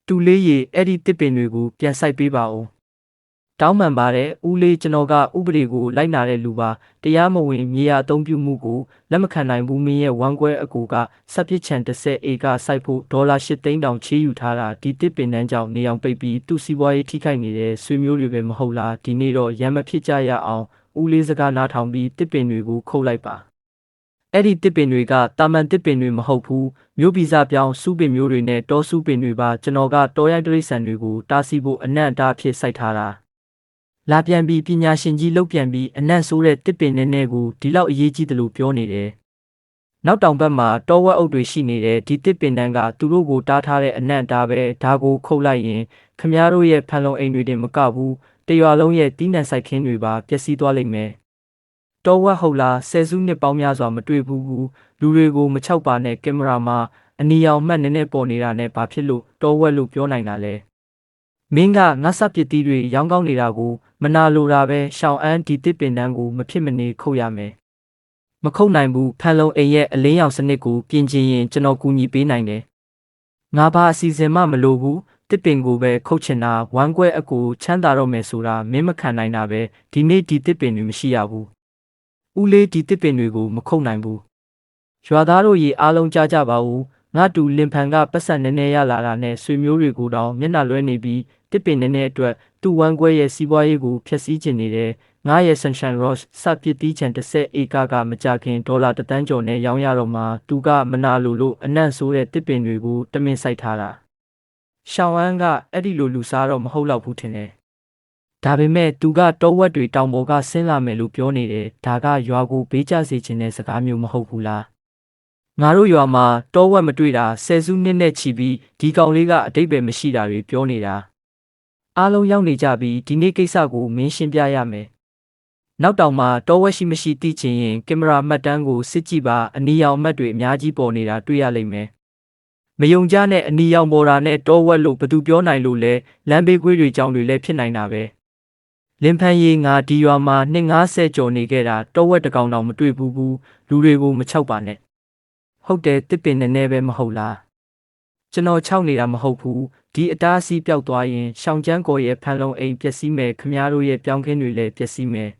တူလေးရေအဲ့ဒီတစ်ပင်တွေကိုပြန်ဆိုင်ပေးပါဦးတောင်းပန်ပါတယ်ဦးလေးကျွန်တော်ကဥပဒေကိုလိုက်နာတဲ့လူပါတရားမဝင်မြေယာအသုံးပြုမှုကိုလက်မခံနိုင်ဘူးမင်းရဲ့ဝမ်းကွဲအကူကစပ်ပစ်ချန်30ဧကစိုက်ဖို့ဒေါ်လာ8သိန်းတောင်ချေးယူထားတာဒီတစ်ပင်တန်းကြောင့်နေအောင်ပိတ်ပြီးသူ့စီးပွားရေးထိခိုက်နေတဲ့ဆွေမျိုးတွေပဲမဟုတ်လားဒီနေ့တော့ရမ်းမဖြစ်ကြရအောင်ဦးလေးစကားနားထောင်ပြီးတစ်ပင်တွေကိုခုတ်လိုက်ပါအဲ့ဒီတစ်ပင်တွေကတာမန်တစ်ပင်တွေမဟုတ်ဘူးမျိုးဗီဇပြောင်းစုပင်မျိုးတွေနဲ့တောစုပင်တွေပါကျွန်တော်ကတောရိုင်းတိရစ္ဆာန်တွေကိုတားဆီးဖို့အနံ့အတားဖြစ်စိုက်ထားတာလာပြန်ပြီးပညာရှင်ကြီးလောက်ပြန်ပြီးအနံ့ဆိုးတဲ့တစ်ပင်နဲ့ကိုဒီလောက်အရေးကြီးတယ်လို့ပြောနေတယ်နောက်တောင်ဘက်မှာတောဝက်အုပ်တွေရှိနေတဲ့ဒီတစ်ပင်တန်းကသူတို့ကိုတားထားတဲ့အနံ့အတားပဲဒါကိုခုတ်လိုက်ရင်ခမားတို့ရဲ့ဖန်လုံအိမ်တွေတင်မကဘူးတရွာလုံးရဲ့တီးနှံစိုက်ခင်းတွေပါပျက်စီးသွားလိမ့်မယ်တောဝက်ဟုတ်လားဆယ်စုနှစ်ပေါင်းများစွာမတွေ့ဘူးလူတွေကိုမချောက်ပါနဲ့ကင်မရာမှာအနီရောင်မှတ်နေပေါ်နေတာနဲ့ဘာဖြစ်လို့တောဝက်လို့ပြောနိုင်တာလဲမင်းကငါစပစ်တီးတွေရောင်းကောင်းနေတာကိုမနာလိုတာပဲရှောင်းအန်းဒီတစ်ပင်တန်းကိုမဖြစ်မနေခုတ်ရမယ်မခုတ်နိုင်ဘူးဖန်လုံအိမ်ရဲ့အလင်းရောင်စနစ်ကိုပြင်ကျင်ရင်ကျွန်တော်ကူညီပေးနိုင်တယ်ငါဘာအစီအစဉ်မှမလိုဘူးတစ်ပင်ကိုပဲခုတ်ချင်တာဝမ်းကွဲအကူချမ်းသာတော့မယ်ဆိုတာမင်းမခံနိုင်တာပဲဒီနေ့ဒီတစ်ပင်တွေမရှိရဘူးဦးလေးဒီတစ်ပင်တွေကိုမခုတ်နိုင်ဘူးရွာသားတို့ရေအားလုံးကြားကြပါဦးငါတူလင်ဖန်ကပတ်စံနေနေရလာတာနဲ့ဆွေမျိုးတွေကိုတောင်မျက်နှာလွှဲနေပြီးတစ်ပင်နေနေအတွက်သူ့ဝမ်းကွဲရဲ့စီးပွားရေးကိုဖျက်ဆီးခြင်းနေတယ်ငါရဲ့ Sunshine Ross စပစ်တီးချန်30ဧကကမကြခင်ဒေါ်လာ1 သန်းကျော်နဲ့ရောင်းရတော့မှသူကမနာလိုလို့အနံ့ဆိုးတဲ့တစ်ပင်တွေကိုတမင်စိုက်ထားတာရှောင်းအန်းကအဲ့ဒီလိုလူစားတော့မဟုတ်တော့ဘူးထင်တယ်ဒါပေမဲ့သူကတောဝက်တွေတောင်ပေါ်ကဆင်းလာမယ်လို့ပြောနေတယ်ဒါကရွာကိုဘေးကျစေခြင်းတဲ့စကားမျိုးမဟုတ်ဘူးလားငါတို့ရွာမှာတောဝက်မတွေ့တာဆယ်စုနှစ်နဲ့ချီပြီးဒီကောင်လေးကအတိတ်ပဲမရှိတာတွေပြောနေတာအားလုံးရောက်နေကြပြီးဒီနေ့ကိစ္စကိုမင်းရှင်းပြရမယ်နောက်တောင်မှတောဝက်ရှိမရှိသိချင်ရင်ကင်မရာမှတ်တမ်းကိုစစ်ကြည့်ပါအနီရောင်မှတ်တွေအများကြီးပေါ်နေတာတွေ့ရလိမ့်မယ်မယုံကြနဲ့အနီရောင်ပေါ်တာနဲ့တောဝက်လို့ဘယ်သူပြောနိုင်လို့လဲလမ်းဘေးကွေးတွေကြောင့်တွေလည်းဖြစ်နိုင်တာပဲလင်ဖန်ရီငါဒီရွာမှာ250ကျော်နေခဲ့တာတောဝက်တကောင်တောင်မတွေ့ဘူးလူတွေကိုမချောက်ပါနဲ့ဟုတ်တယ်တစ်ပင်နဲ့ပဲမဟုတ်လားကျွန်တော်ချောက်နေတာမဟုတ်ဘူးဒီအတားအဆီးပျောက်သွားရင်ရှောင်းကျန်းကိုရဲ့ဖန်လုံအိမ်ပျက်စီးမယ်ခမားတို့ရဲ့ပြောင်းခင်းတွေလည်းပျက်စီးမယ်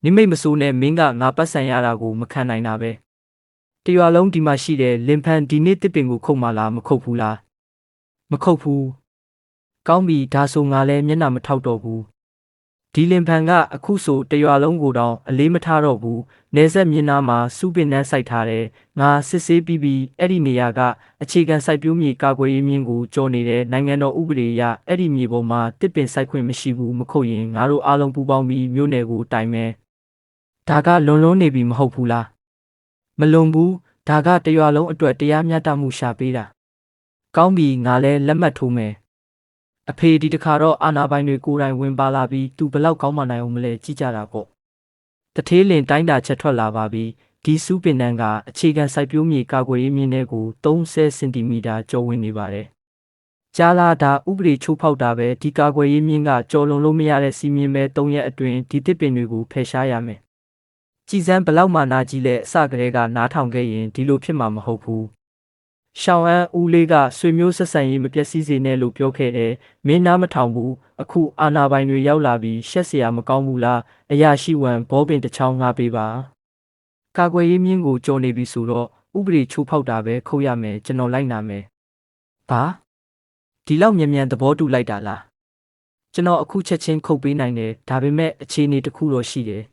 နိမိတ်မဆိုးနဲ့မင်းကငါပတ်ဆံရတာကိုမခံနိုင်တာပဲတရွာလုံးဒီမှာရှိတဲ့လင်ဖန်ဒီနေ့တစ်ပင်ကိုခုတ်မှလားမခုတ်ဘူးလားမခုတ်ဘူးကောင်းပြီဒါဆိုငါလည်းမျက်နှာမထောက်တော့ဘူးဒီလင်ဖန်ကအခုဆိုတရွာလုံးကိုတောင်အလေးမထားတော့ဘူးနေဆက်မြင်းနာမှာစူးပင်နှန်းစိုက်ထားတယ်ငါစစ်ဆေးပြီးအဲ့ဒီနေရာကအခြေခံစိုက်ပျိုးမြေကာကွယ်ရေးမြင်းကိုကျော်နေတဲ့နိုင်ငံတော်ဥပဒေအရအဲ့ဒီမြေပေါ်မှာတစ်ပင်စိုက်ခွင့်မရှိဘူးမခုတ်ရင်ငါတို့အားလုံးပူးပေါင်းပြီးမြို့နယ်ကိုတိုင်မယ်ဒါကလွန်နေပြီမဟုတ်ဘူးလားမလွန်ဘူးဒါကတရွာလုံးအတွက်တရားမျှတမှုရှာပေးတာကောင်းပြီငါလည်းလက်မှတ်ထိုးမယ်အဖေဒီတခါတော့အာနာပိုင်တွေကိုယ်တိုင်ဝင်ပါလာပြီးသူဘလောက်ကောင်းမှနိုင်အောင်မလဲကြည့်ကြတာပေါ့တထေးလင်တိုင်းတာချက်ထွက်လာပါပြီဒီစူးပင်နှန်းကအခြေခံစိုက်ပျိုးမြေကာကွယ်ရေးမြင်းတွေကို30စင်တီမီတာကျော်ဝင်နေပါတယ်ကြားလာတာဥပဒေချိုးဖောက်တာပဲဒီကာကွယ်ရေးမြင်းကကျော်လွန်လို့မရတဲ့စီမင်းပဲ3ရက်အတွင်းဒီတစ်ပင်တွေကိုဖယ်ရှားရမယ်ကြည်စမ်းဘလောက်မှနာကြီးလဲအစကတည်းကနားထောင်ခဲ့ရင်ဒီလိုဖြစ်မှာမဟုတ်ဘူးရှောင်းအန်းဦးလေးကဆွေမျိုးဆက်ဆံရေးမပျက်စီးစေနဲ့လို့ပြောခဲ့တယ်မင်းနားမထောင်ဘူးအခုအာနာပိုင်တွေရောက်လာပြီးရှက်เสียမကောင်းဘူးလားအရာရှိဝန်ဘောပင်တစ်ချောင်းငါပေးပါကာကွယ်ရေးမြင်းကိုကြော်နေပြီဆိုတော့ဥပဒေချိုးဖောက်တာပဲခုတ်ရမယ်ကျွန်တော်လိုက်နာမယ်ဘာဒီလောက်မြန်သဘောတူလိုက်တာလားကျွန်တော်အခုချက်ချင်းခုတ်ပေးနိုင်တယ်ဒါပေမဲ့အခြေအနေတစ်ခုတော့ရှိတယ်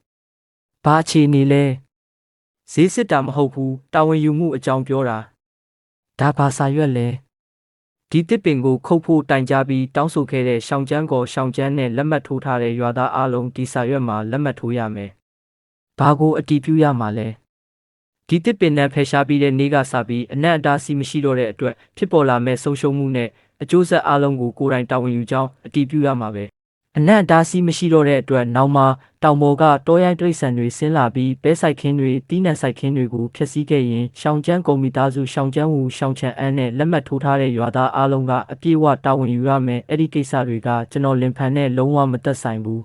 ဘာအခြေအနေလဲဈေးစစ်တာမဟုတ်ဘူးတာဝန်ယူမှုအကြောင်းပြောတာဒါဘာစာရွက်လဲဒီတစ်ပင်ကိုခုတ်ဖို့တိုင်ကြားပြီးတောင်းဆိုခဲ့တဲ့ရှောင်းကျန်းကိုရှောင်းကျန်းနဲ့လက်မှတ်ထိုးထားတဲ့ရွာသားအလုံးဒီစာရွက်မှာလက်မှတ်ထိုးရမယ်ဘာကိုအတည်ပြုရမှာလဲဒီတစ်ပင်နဲ့ဖယ်ရှားပြီးတဲ့နေ့ကစပြီးအနံ့အတားစီမရှိတော့တဲ့အတွက်ဖြစ်ပေါ်လာမဲ့ဆုံးရှုံးမှုနဲ့အကျိုးဆက်အလုံးကိုကိုယ်တိုင်တာဝန်ယူကြောင်းအတည်ပြုရမှာပဲအနံ့အတားစီမရှိတော့တဲ့အတွက်နောက်မှာတောင်ပေါ်ကတောရိုင်းတိရစ္ဆာန်တွေဆင်းလာပြီးပဲဆိုင်ခင်းတွေတီးနှံဆိုင်ခင်းတွေကိုဖျက်ဆီးခဲ့ရင်ရှောင်းကျန်းကုမ္ပဏီသားစုရှောင်းကျန်းဝူရှောင်းချန်အန်းနဲ့လက်မှတ်ထိုးထားတဲ့ရွာသားအားလုံးကအပြည့်အဝတာဝန်ယူရမယ်အဲ့ဒီကိစ္စတွေကကျွန်တော်လင်ဖန်နဲ့လုံးဝမသက်ဆိုင်ဘူး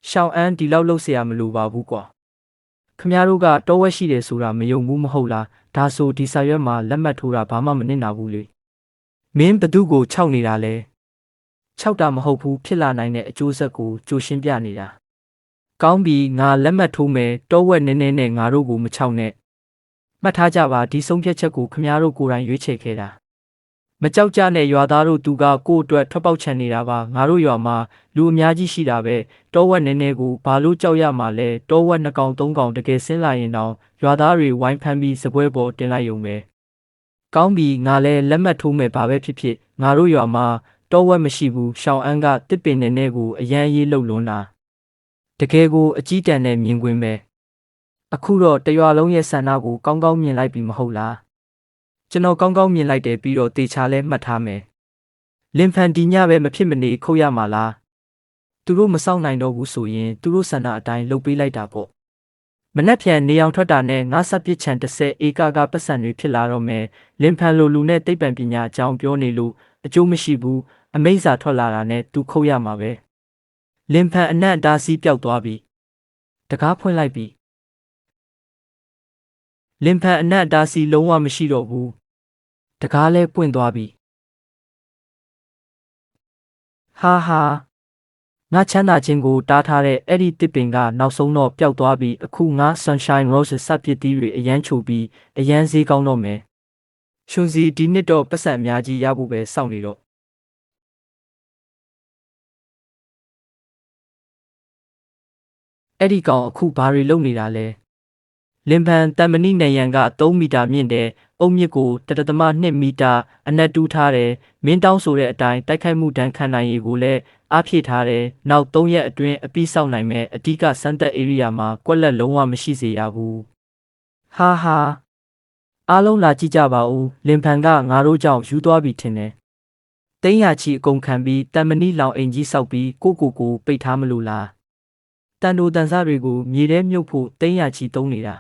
ရှောင်းအန်းဒီလောက်လှုပ်เสียမလိုပါဘူးကွာခမတို့ကတောဝက်ရှိတယ်ဆိုတာမယုံဘူးမဟုတ်လားဒါဆိုဒီစာရွက်မှာလက်မှတ်ထိုးတာဘာမှမနစ်နာဘူးလေ မင်းဘသူကိုခြောက်နေတာလဲခြောက်တာမဟုတ်ဘူးဖြစ်လာနိုင်တဲ့အကျိုးဆက်ကိုကြိုရှင်းပြနေတာကောင်းပြီငါလက်မှတ်ထိုးမယ်တောဝက်နည်းနည်းနဲ့ငါတို့ကိုမခြောက်နဲ့မှတ်ထားကြပါဒီဆုံးဖြတ်ချက်ကိုခမားတို့ကိုယ်တိုင်ရွေးချယ်ခဲ့တာမကြောက်ကြနဲ့ရွာသားတို့သူကကိုယ့်အတွက်ထွက်ပေါက်ချန်နေတာပါငါတို့ရွာမှာလူအများကြီးရှိတာပဲတောဝက်နည်းနည်းကိုဘာလို့ကြောက်ရမှာလဲတောဝက်2ကောင်3ကောင်တကယ်ဆင်းလာရင်တော့ရွာသားတွေဝိုင်းဖမ်းပြီးစပွဲပေါ်တင်လိုက်ရုံပဲကောင်းပြီငါလည်းလက်မှတ်ထိုးမယ်ဘာပဲဖြစ်ဖြစ်ငါတို့ရွာမှာတောဝက်မရှိဘူးရှောင်းအန်းကတစ်ပင်နည်းနည်းကိုအရန်ရေးလှုပ်လွန်းတာတကယ်ကိုအကြီးတန်းနဲ့မြင်ကွင်းပဲအခုတော့တရွာလုံးရဲ့ဆန္ဒကိုကောင်းကောင်းမြင်လိုက်ပြီမဟုတ်လားကျွန်တော်ကောင်းကောင်းမြင်လိုက်တယ်ပြီးတော့တေချာလဲမှတ်ထားမယ်လင်ဖန်ဒီညပဲမဖြစ်မနေခုတ်ရမှာလားသူတို့မစောင့်နိုင်တော့ဘူးဆိုရင်သူတို့ဆန္ဒအတိုင်းလုပ်ပေးလိုက်တာပေါ့မနှက်ဖြန်နေအောင်ထွက်တာနဲ့ငါးဆက်ပစ်ချန်30ဧကကပတ်စံတွေဖြစ်လာတော့မယ်လင်ဖန်လိုလူနဲ့သိပ္ပံပညာအကြောင်းပြောနေလို့အကျိုးမရှိဘူးအမိန့်စာထွက်လာတာနဲ့သူခုတ်ရမှာပဲလင်ဖန်အနက်အတားစီးပျောက်သွားပြီတကားဖွင့်လိုက်ပြီလင်ဖန်အနက်အတားစီးလုံးဝမရှိတော့ဘူးတကားလဲပွင့်သွားပြီဟာငါချမ်းသာခြင်းကိုတားထားတဲ့အဲ့ဒီတစ်ပင်ကနောက်ဆုံးတော့ပျောက်သွားပြီအခုငါ Sunshine Roses စပစ်တီးတွေအရန်ချိုပြီးအရန်ဈေးကောင်းတော့မယ်ရှွန်စီဒီနှစ်တော့ပတ်စံအများကြီးရဖို့ပဲစောင့်နေတော့အဲ့ဒီကောင်အခုဘာတွေလုပ်နေတာလဲလင်ဖန်တန်မဏိနယံက3မီတာမြင့်တဲ့အုံမြစ်ကို1.2မီတာအနက်တူးထားတယ်မင်းတောင်းဆိုတဲ့အတိုင်းတိုက်ခိုက်မှုဒဏ်ခံနိုင်ရေးကိုလည်းအားဖြည့်ထားတယ်နောက်3ရက်အတွင်းအပြီးဆောက်နိုင်မယ်အဓိကစမ်းသပ် area မှာကွက်လက်လုံးဝမရှိစေရဘူးဟာအားလုံးလာကြည့်ကြပါဦးလင်ဖန်ကငါတို့ကြောင့်ယူသွားပြီထင်တယ်တိန်းရချီအကုန်ခံပြီးတန်မဏိလောင်အိမ်ကြီးဆောက်ပြီးကိုပိတ်ထားမလို့လားတန်တိုတန်စားတွေကိုမြေထဲမြုပ်ဖို့တိန်းရချီတုံးနေတာ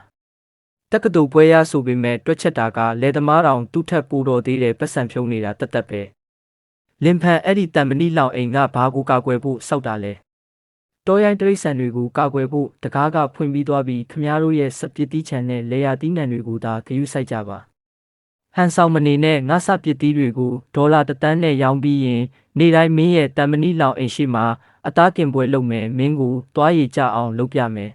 တက္ကသိုလ်ပွဲရဆိုပေမဲ့တွက်ချက်တာကလေသမားတောင်သူ့ထက်ပိုတော်သေးတယ်ပတ်စံဖြုံးနေတာတတ်ပဲလင်ဖန်အဲ့ဒီတန်မဏိလောင်အိမ်ကဘာကိုကာကွယ်ဖို့စောက်တာလဲတောရိုင်းတရိတ်ဆန်တွေကိုကာကွယ်ဖို့တကားကဖွင့်ပြီးသွားပြီးခမားတို့ရဲ့စပစ်တီးချန်နဲ့လေယာတီးနှံတွေကိုသာဂရုစိုက်ကြပါဟန်ဆောင်မနေနဲ့ငါစပစ်တီးတွေကိုဒေါ်လာ1 သန်းနဲ့ရောင်းပြီးရင်နေ့တိုင်းမင်းရဲ့တန်မဏိလောင်အိမ်ရှိမှာအသားကင်ပွဲလုပ်မယ်မင်းကိုသွားရည်ကြအောင်လုပ်ပြမယ်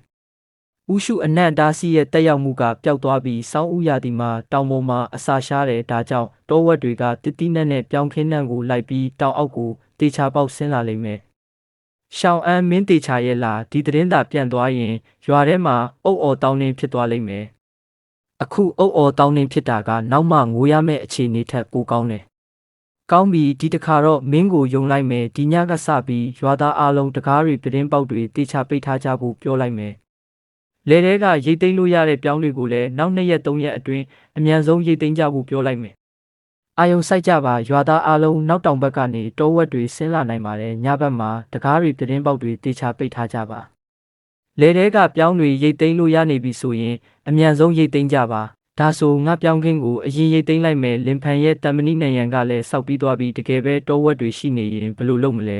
ဥရှုအနက်ဒါစီရဲ့တက်ရောက်မှုကပျောက်သွားပြီးစောင်းဥရာသီမှာတောင်ပေါ်မှာအစာရှားတယ်ဒါကြောင့်တောဝက်တွေကတစ်တိနက်နဲ့ပြောင်းခင်းနှံကိုလိုက်ပြီးတောင်အောက်ကိုတေချာပေါက်ဆင်းလာလိမ့်မယ်ရှောင်းအန်းမင်းတေချာရဲ့လားဒီသတင်းသာပြန့်သွားရင်ရွာထဲမှာအုပ်အော်တောင်းနှင်းဖြစ်သွားလိမ့်မယ်အခုအုပ်အော်တောင်းနှင်းဖြစ်တာကနောက်မှငိုရမယ့်အခြေအနေထက်ပိုကောင်းတယ်ကောင်းပြီဒီတခါတော့မင်းကိုယုံလိုက်မယ်ဒီညကစပြီးရွာသားအလုံးတကားတွေပြတင်းပေါက်တွေတေချာပိတ်ထားကြဖို့ပြောလိုက်မယ်လေထဲကရိတ်သိမ်းလို့ရတဲ့ပြောင်းတွေကိုလည်းနောက်2ရက်3ရက်အတွင်းအမြန်ဆုံးရိတ်သိမ်းကြဖို့ပြောလိုက်မယ်အာယုံစိုက်ကြပါရွာသားအလုံးနောက်တောင်ဘက်ကနေတောဝက်တွေဆင်းလာနိုင်ပါတယ်ညဘက်မှာတကားတွေပြတင်းပေါက်တွေတေချာပိတ်ထားကြပါလေထဲကပြောင်းတွေရိတ်သိမ်းလို့ရနေပြီဆိုရင်အမြန်ဆုံးရိတ်သိမ်းကြပါဒါဆိုငါပြောင်းခင်းကိုအရင်ရိတ်သိမ်းလိုက်မယ်လင်ဖန်ရဲ့တန်မဏိနယံကလည်းစောက်ပြီးသွားပြီးတကယ်ပဲတောဝက်တွေရှိနေရင်ဘယ်လိုလုပ်မလဲ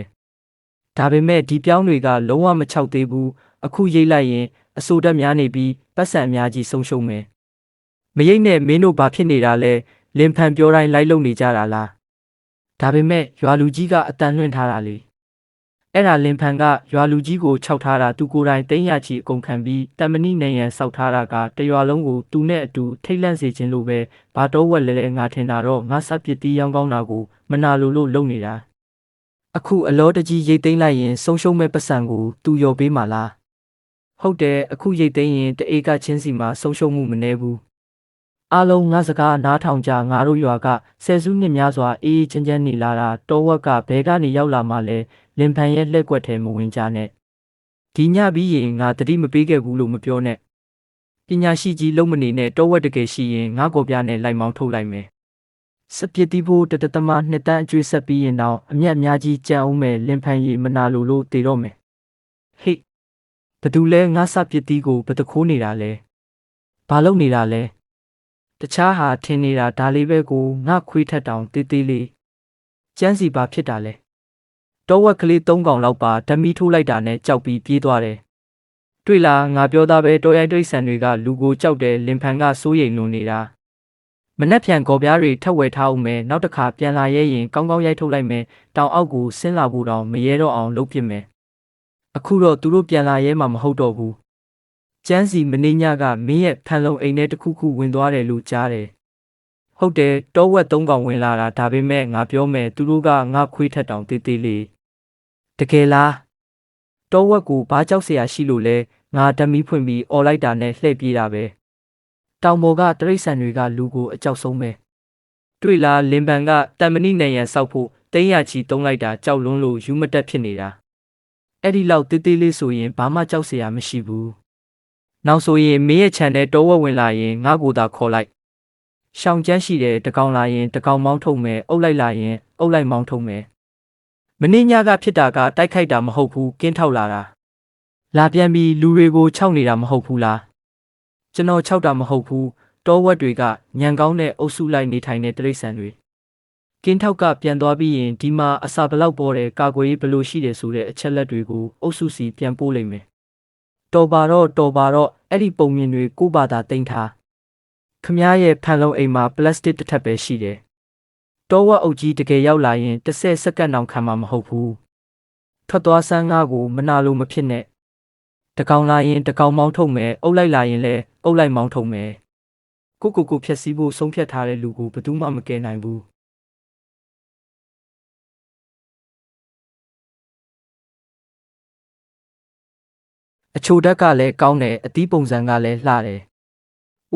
ဒါပေမဲ့ဒီပြောင်းတွေကလုံးဝမချောက်သေးဘူးအခုရိတ်လိုက်ရင်အဆိုတက်များနေပြီးပတ်စံအများကြီးဆုံးရှုံးမယ်မရိတ်နဲ့မင်းတို့ဘာဖြစ်နေတာလဲလင်ဖန်ပြောတိုင်းလိုက်လုံနေကြတာလားဒါပေမဲ့ရွာလူကြီးကအတန်လွှင့်ထားတာလေအဲ့ဒါလင်ဖန်ကရွာလူကြီးကိုခြောက်ထားတာသူကိုယ်တိုင်တိန်းရချီအကုန်ခံပြီးတန်မဏိနယံစောက်ထားတာကတရွာလုံးကိုသူနဲ့အတူထိတ်လန့်စေခြင်းလိုပဲဘာတော့ဝက်လဲငါထင်တာတော့ငါစပစ်တီးရောင်းကောင်းတာကိုမနာလို့လုပ်နေတာအခုအလောတကြီးရိတ်သိမ်းလိုက်ရင်ဆုံးရှုံးမဲ့ပတ်စံကိုသူရော်ပေးမှာလားဟုတ်တယ်အခုရိတ်သိမ်းရင်တအေးကချင်းစီမှာဆုံးရှုံးမှုမနှဲဘူးအားလုံးငါစကားနားထောင်ကြငါတို့ရွာကဆယ်စုနှစ်များစွာအေးချမ်းချမ်းနေလာတာတောဝက်ကဘဲကနေရောက်လာမှလဲလင်ဖန်ရဲ့လက်ကွက်ထဲမဝင်ကြနဲ့ဒီညပြီးရင်ငါတတိမပေးခဲ့ဘူးလို့မပြောနဲ့ပညာရှိကြီးလုံးမနေနဲ့တောဝက်တကယ်ရှိရင်ငါကော်ပြနဲ့လိုက်မောင်းထုတ်လိုက်မယ်စပစ်တီးဖို့2 သန်းအကျွေးဆက်ပြီးရင်တော့အမျက်အများကြီးကြံအောင်မယ်လင်ဖန်ရီမနာလို့တေတော့မယ်ဟေ့ဘသူလဲငါစပစ်တီးကိုဘတခိုးနေတာလဲဘာလုပ်နေတာလဲတခြားဟာထင်နေတာဒါလေးပဲကိုငါခွေးထက်တောင်တေးသေးလေးကျန်းစီပါဖြစ်တာလဲတောဝက်ကလေး3 ကောင်လောက်ပါဓမီထိုးလိုက်တာနဲ့ကြောက်ပြီးပြေးသွားတယ်တွေ့လားငါပြောသားပဲတော်ရိုင်းတိရစ္ဆာန်တွေကလူကိုကြောက်တယ်လင်ဖန်ကစိုးရိမ်လွန်နေတာ မနှက်ဖြန်ကော်ပြားတွေထပ်ဝယ်ထားအောင်မယ်နောက်တစ်ခါပြန်လာရဲရင်ကောင်းကောင်းရိုက်ထုတ်လိုက်မယ်တောင်အောက်ကိုဆင်းလာဖို့တောင်မရဲတော့အောင်လုပ်ပြမယ်အခုတော့သူတို့ပြန်လာရဲမှာမဟုတ်တော့ဘူးကျန်းစီမင်းညကမင်းရဲ့ဖန်လုံအိမ်ထဲတစ်ခုခုဝင်သွားတယ်လို့ကြားတယ်ဟုတ်တယ်တောဝက်3កောင်ဝင်လာတာဒါပေမဲ့ငါပြောမယ်သူတို့ကငါခွေးထက်တောင်တေးသေးလေးတကယ်လားတောဝက်ကိုဘာကြောက်เสียရှိလို့လဲငါဓမီဖွင့်ပြီးអော်လိုက်တာနဲ့လှည့်ပြေးတာပဲတောင်ပေါ်ကတရိษံတွေကလူကိုအကြောက်ဆုံးပဲတွေ့လားလင်ပန်ကတန်မဏိနယ်ရန်စောက်ဖို့တင်းရချီတုံးလိုက်တာကြောက်လွန်းလို့ယူမတက်ဖြစ်နေတာအဲ့ဒီလောက်တေးသေးလေးဆိုရင်ဘာမှကြောက်เสียမရှိဘူးနောက်ဆိုရင်မင်းရဲ့ခြံထဲတောဝက်ဝင်လာရင်ငါ့ကိုသာခေါ်လိုက်ရှောင်ကျန်းရှိတယ်တကောင်လာရင်တကောင်မောင်းထုံမယ်အုပ်လိုက်လာရင်အုပ်လိုက်မောင်းထုံမယ်မင်းညကဖြစ်တာကတိုက်ခိုက်တာမဟုတ်ဘူးကင်းထောက်လာတာလာပြန်ပြီးလူတွေကိုခြောက်နေတာမဟုတ်ဘူးလားကျွန်တော်ခြောက်တာမဟုတ်ဘူးတောဝက်တွေကညံကောင်းတဲ့အုပ်စုလိုက်နေထိုင်တဲ့တရိษံတွေကင်းထောက်ကပြန်သွားပြီးရင်ဒီမှာအစာဘလောက်ပေါ်တယ်ကာကွယ်ရေးဘလို့ရှိတယ်ဆိုတဲ့အချက်လက်တွေကိုအုပ်စုစီပြန်ပို့လိုက်မယ်တော်ပါတော့အဲ့ဒီပုံမြင်တွေကိုဘာသာတင်ထားခမားရဲ့ဖန်လုံးအိမ်မှာပလတ်စတစ်တစ်ထပ်ပဲရှိတယ်တောဝက်အုပ်ကြီးတကယ်ရောက်လာရင်30စက္ကန့်တောင်ခံမှာမဟုတ်ဘူးထွက်သွားစမ်းငါကိုမနာလို့မဖြစ်နဲ့တကောင်လာရင်တကောင်မောင်းထုံမယ်အုပ်လိုက်လာရင်လည်းအုပ်လိုက်မောင်းထုံမယ်ကိုဖြက်စီးဖို့ဆုံးဖြတ်ထားတဲ့လူကိုဘယ်သူမှမကယ်နိုင်ဘူးအချိုဓာတ်ကလည်းကောင်းတယ်အသီးပုံစံကလည်းလှတယ်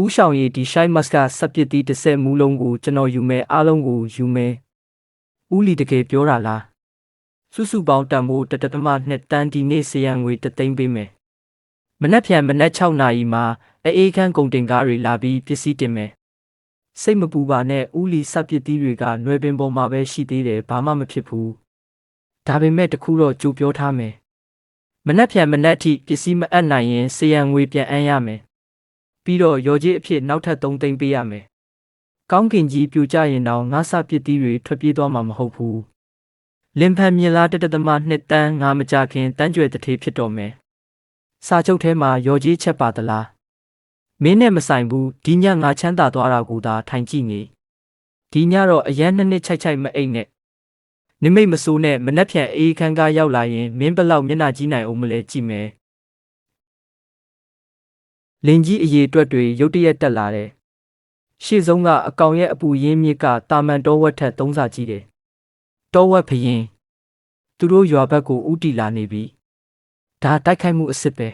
ဦးရှောင်ရီဒီရှိုင်းမတ်ကစပ်ပစ်သီး30မူလုံးကိုကျွန်တော်ယူမယ်အားလုံးကိုယူမယ်ဦးလီတကယ်ပြောတာလားစုပေါင်းတန်ဖိုး1.2တန်းဒီနေ့စီယံငွေ3သိန်းပေးမယ်မနက်ဖြန်မနက်6နာရီမှာအေးခန်းကုန်တင်ကားတွေလာပြီးပစ္စည်းတင်မယ်စိတ်မပူပါနဲ့ဦးလီစပ်ပစ်သီးတွေကနွယ်ပင်ပေါ်မှာပဲရှိသေးတယ်ဘာမှမဖြစ်ဘူးဒါပေမဲ့တခုတော့ကြိုပြောထားမယ်မနက်ဖြန်မနက်အထိပစ္စည်းမအပ်နိုင်ရင်စီယံငွေပြန်အမ်းရမယ်ပြီးတော့ရော်ကြီးအဖြစ်နောက်ထပ်3သိန်းပေးရမယ်ကောင်းကင်ကြီးပြိုကျရင်တော့ငါးစပစ်သီးတွေထွက်ပြေးသွားမှာမဟုတ်ဘူးလင်ဖန်မြင်လား1.2တန်းငါမကြခင်တန်းကျွယ်တထေးဖြစ်တော့မယ်စာချုပ်ထဲမှာရော်ကြီးချက်ပါသလားမင်းနဲ့မဆိုင်ဘူးဒီညငါချမ်းသာသွားတာကိုသာထိုင်ကြည့်နေဒီညတော့အရန်နှစ်ချိုက်မအိတ်နဲ့နိမိတ်မစိုးနဲ့မနှက်ဖြန်အေးခန်းကားရောက်လာရင်မင်းဘလောက်မျက်နှာကြီးနိုင်အောင်မလဲကြည့်မယ်လင်ကြီးအရေးအတွက်တွေရုတ်တရက်တက်လာတယ်ရှေ့ဆုံးကအကောင်ရဲ့အပူရင်းမြစ်ကတာမန်တောဝက်ထက်3ဆကြီးတယ်တောဝက်ဖရင်သူတို့ရွာဘက်ကိုဥတီလာနေပြီဒါတိုက်ခိုက်မှုအစ်စ်ပဲ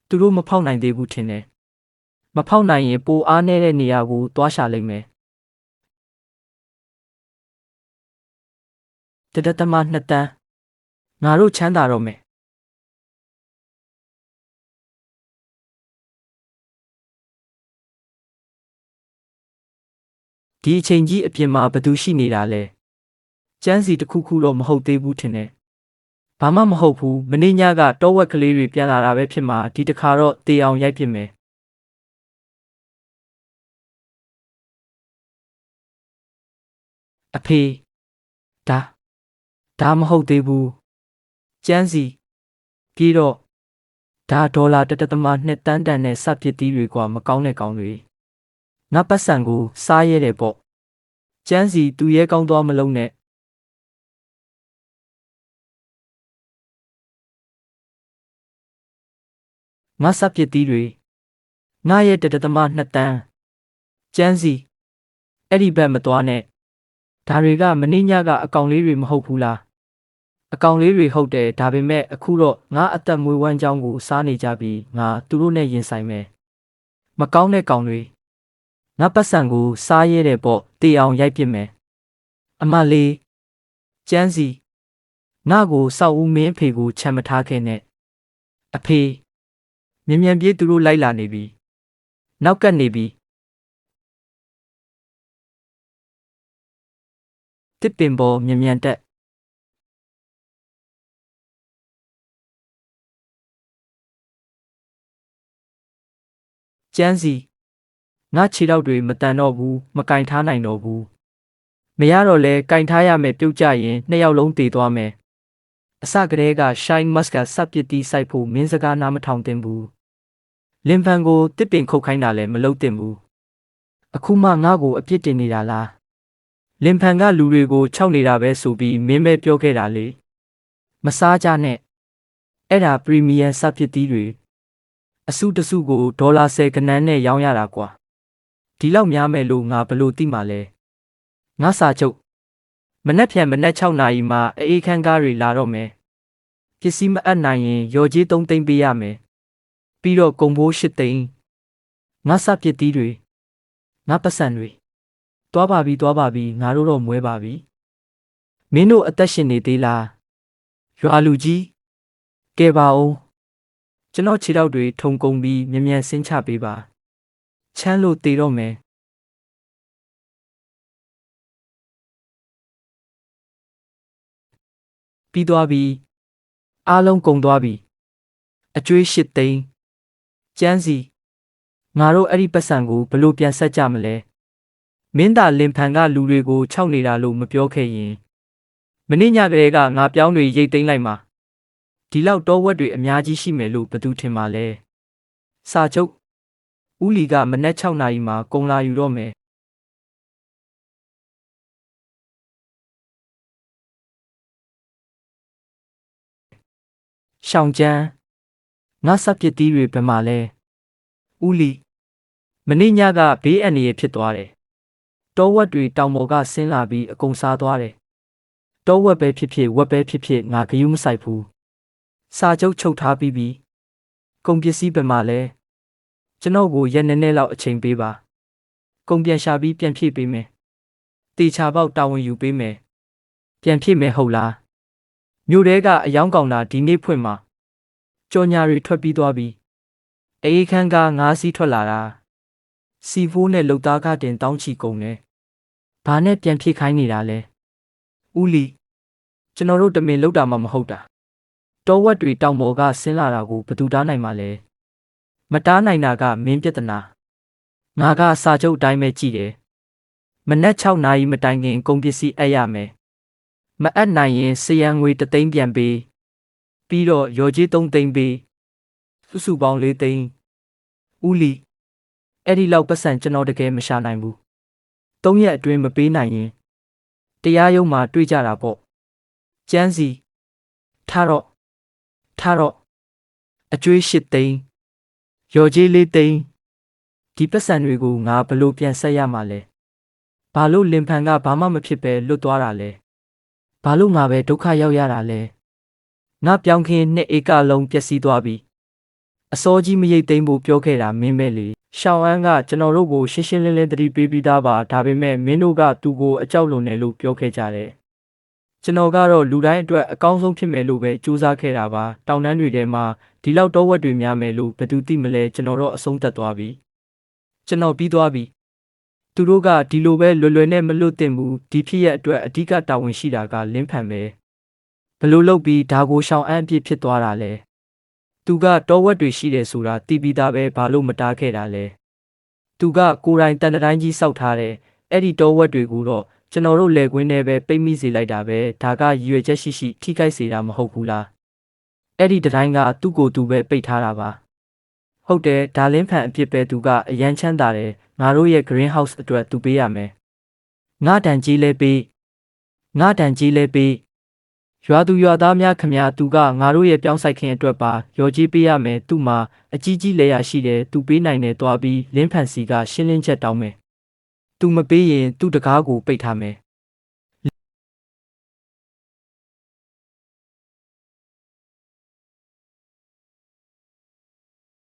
သူတို့မဖောက်နိုင်သေးဘူးထင်တယ်မဖောက်နိုင်ရင်ပိုအားနည်းတဲ့နေရာကိုသွားရှာလိုက်မယ်1.2တန်းငါတို့ချမ်းသာတော့မယ်ဒီအချိန်ကြီးအပြင်မှာဘသူရှိနေတာလဲကျန်းစီတစ်ခုခုတော့မဟုတ်သေးဘူးထင်တယ်ဘာမှမဟုတ်ဘူးမနေ့ညကတောဝက်ကလေးတွေပြန်လာတာပဲဖြစ်မှာဒီတစ်ခါတော့တေအောင်ရိုက်ပြစ်မယ်အဖေဒါမဟုတ်သေးဘူးကျန်းစီပြီးတော့ဒါဒေါ်လာ1.2တန်းတန်နဲ့စပစ်သီးတွေကမကောင်းတဲ့ကောင်တွေငါပတ်စံကိုစားရဲတယ်ပေါ့ကျန်းစီသူရဲကောင်းသွားမလုံးနဲ့ငါစပစ်သီးတွေငါရဲ့1.2တန်းကျန်းစီအဲ့ဒီဘက်မသွားနဲ့ဒါတွေကမင်းညကအကောင်လေးတွေမဟုတ်ဘူးလားအကောင်လေးတွေဟုတ်တယ်ဒါပေမဲ့အခုတော့ငါအသက်မွေးဝမ်းကြောင်းကိုစားနေကြပြီးငါသူတို့နဲ့ရင်ဆိုင်မယ်မကောင်းတဲ့ကောင်တွေငါပတ်စံကိုစားရဲတယ်ပေါ့တေအောင်ရိုက်ပြစ်မယ်အမလေးကျန်းစီငါကိုစောက်ဦးမင်းအဖေကိုချမ်းမထားခဲ့နဲ့အဖေမြန်ပြေးသူတို့လိုက်လာနေပြီနောက်ကပ်နေပြီတစ်ပင်ပေါ်မြန်တက်ကျန်းစီငါခြေထောက်တွေမတန်တော့ဘူးမကင်ထားနိုင်တော့ဘူးမရတော့လဲကင်ထားရမယ်ပြုတ်ကြရင်2ယောက်လုံးတည်သွားမယ် အစကတည်းက Shine Mask ကစပစ်တီးစိုက်ဖို့မင်းစကားနားမထောင်သင့်ဘူးလင်ဖန်ကိုတစ်ပင်ခုတ်ခိုင်းတာလည်းမလုပ်သင့်ဘူးအခုမှငါ့ကိုအပြစ်တင်နေတာလားလင်ဖန်ကလူတွေကိုခြောက်နေတာပဲဆိုပြီးမင်းပဲပြောခဲ့တာလေမစားကြနဲ့အဲ့ဒါပရီမီယံစပစ်တီးတွေအစုတစုကိုဒေါ်လာ10ခန်းနဲ့ရောင်းရတာကွာဒီလောက်များမယ်လို့ငါဘလို့သိမှာလဲငါစာချုပ်မနက်ဖြန်မနက်6နာရီမှာအေးခန်းကားတွေလာတော့မယ်ပစ္စည်းမအပ်နိုင်ရင်ရော်ကြီး3သိန်းပေးရမယ်ပြီးတော့ကုန်ဖိုး8သိန်းငါစပစ်တီးတွေငါပတ်စံတွေသွားပါပြီငါတို့တော့မွဲပါပြီမင်းတို့အသက်ရှင်နေသေးလားရွာလူကြီးကဲပါဦးကျွန်တော်ခြေထောက်တွေထုံကုန်ပြီးမြန်ဆင်းချပေးပါချမ်းလို့တည်တော့မယ်ပြီးသွားပြီအားလုံးကုန်သွားပြီအကျွေး8သိန်းကျန်းစီငါတို့အဲ့ဒီပတ်စံကိုဘလို့ပြန်ဆက်ကြမလဲမင်းသားလင်ဖန်ကလူတွေကိုခြောက်နေတာလို့မပြောခဲ့ရင်မနေ့ညကလေးကငါပြောင်းတွေရိတ်သိမ်းလိုက်မှာဒီလောက်တောဝက်တွေအများကြီးရှိမယ်လို့ဘယ်သူထင်မှာလဲစာချုပ်ဦးလီကမနက်6နာရီမှာကုန်လာယူတော့မယ်ရှောင်းကျန်းငါစပစ်တီးတွေဘယ်မှာလဲဦးလီမနေ့ညကဘေးအန္တရာယ်ဖြစ်သွားတယ်တောဝက်တွေတောင်ပေါ်ကဆင်းလာပြီးအကုန်စားသွားတယ်တောဝက်ပဲဖြစ်ဖြစ်ဝက်ပဲဖြစ်ဖြစ်ငါဂရုမစိုက်ဘူးစာချုပ်ချုပ်ထားပြီးပြီကုန်ပစ္စည်းဘယ်မှာလဲကျွန်တော်ကိုရက်နေလောက်အချိန်ပေးပါကုန်ပြန်ရှာပြီးပြန်ဖြည့်ပေးမယ်တေချာပေါက်တာဝန်ယူပေးမယ်ပြန်ဖြည့်မယ်ဟုတ်လားမြို့တဲကအယောင်းကောင်တာဒီနေ့ဖွင့်မှာကြော်ညာတွေထွက်ပြီးသွားပြီအေးခန်းကငါးစီးထွက်လာတာစီဖိုးနဲ့လုံသားကတင်တောင်းချီကုန်တယ်ဘာနဲ့ပြန်ဖြည့်ခိုင်းနေတာလဲဦးလီကျွန်တော်တို့တမင်လောက်တာမှမဟုတ်တာတောဝက်တွေတောင်ပေါ်ကဆင်းလာတာကိုဘယ်သူတားနိုင်မှာလဲမတားနိုင်တာကမင်းပြဿနာငါကစာချုပ်အတိုင်းပဲကြည့်တယ်မနက်6နာရီမတိုင်ခင်ကုန်ပစ္စည်းအပ်ရမယ်မအပ်နိုင်ရင်စရန်ငွေ3သိန်းပြန်ပေးပြီးတော့ရော်ကြီး3သိန်းပေးစုစုပေါင်း4သိန်းဦးလီအဲ့ဒီလောက်ပတ်စံကျွန်တော်တကယ်မရှာနိုင်ဘူး3ရက်အတွင်းမပေးနိုင်ရင်တရားရုံးမှာတွေ့ကြတာပေါ့ကျန်းစီထားတော့အကျွေး8သိန်းရော်ကြီး4သိန်းဒီပတ်စံတွေကိုငါဘလို့ပြန်ဆက်ရမှာလဲဘာလို့လင်ဖန်ကဘာမှမဖြစ်ပဲလွတ်သွားတာလဲဘာလို့ငါပဲဒုက္ခရောက်ရတာလဲငါပြောင်းခင်း2ဧကလုံးပျက်စီးသွားပြီအစောကြီးမရိတ်သိမ်းဖို့ပြောခဲ့တာမင်းပဲလေရှောင်းအန်းကကျွန်တော်တို့ကိုရှင်းရှင်းလင်းလင်းသတိပေးပြီးသားပါဒါပေမဲ့မင်းတို့ကသူ့ကိုအကြောက်လွန်တယ်လို့ပြောခဲ့ကြတယ်ကျွန်တော်ကတော့လူတိုင်းအတွက်အကောင်းဆုံးဖြစ်မယ်လို့ပဲကြိုးစားခဲ့တာပါတောင်တန်းတွေထဲမှာဒီလောက်တောဝက်တွေများမယ်လို့ဘယ်သူသိမလဲကျွန်တော်တော့အဆုံးသတ်သွားပြီကျွန်တော်ပြီးသွားပြီသူတို့ကဒီလိုပဲလွယ်လွယ်နဲ့မလွတ်တင်ဘူးဒီဖြစ်ရအတွက်အဓိကတာဝန်ရှိတာကလင်းဖန်ပဲဘလို့လုပ်ပြီးဒါကိုရှောင်အပ်အပြစ်ဖြစ်သွားတာလဲသူကတောဝက်တွေရှိတယ်ဆိုတာသိပြီးသားပဲဘာလို့မတားခဲ့တာလဲသူကကိုယ်တိုင်တန်တိုင်းကြီးစောက်ထားတယ်အဲ့ဒီတောဝက်တွေကိုတော့ကျွန်တော်တို့လယ်ကွင်းထဲပဲပိတ်မိစေလိုက်တာပဲဒါကရည်ရွယ်ချက်ရှိထိခိုက်စေတာမဟုတ်ဘူးလားအဲ့ဒီတိုင်းကသူ့ကိုယ်သူပဲပိတ်ထားတာပါဟုတ်တယ်ဒါလင်းဖန်အပြစ်ပဲသူကအရန်ချမ်းသာတယ်ငါတို့ရဲ့ greenhouse အတွက်သူပေးရမယ်ငါတန်ကြီးလဲပေးရွာသူရွာသားများခမများသူကငါတို့ရဲ့ပြောင်းဆိုင်ခင်အတွက်ပါရော်ကြီးပေးရမယ်သူ့မှာအကြီးကြီးလဲရရှိတယ်သူပေးနိုင်တယ်တွားပြီးလင်းဖန်စီကရှင်းလင်းချက်တောင်းမယ်သူမပေးရင်သူ့တကားကိုပိတ်ထားမယ်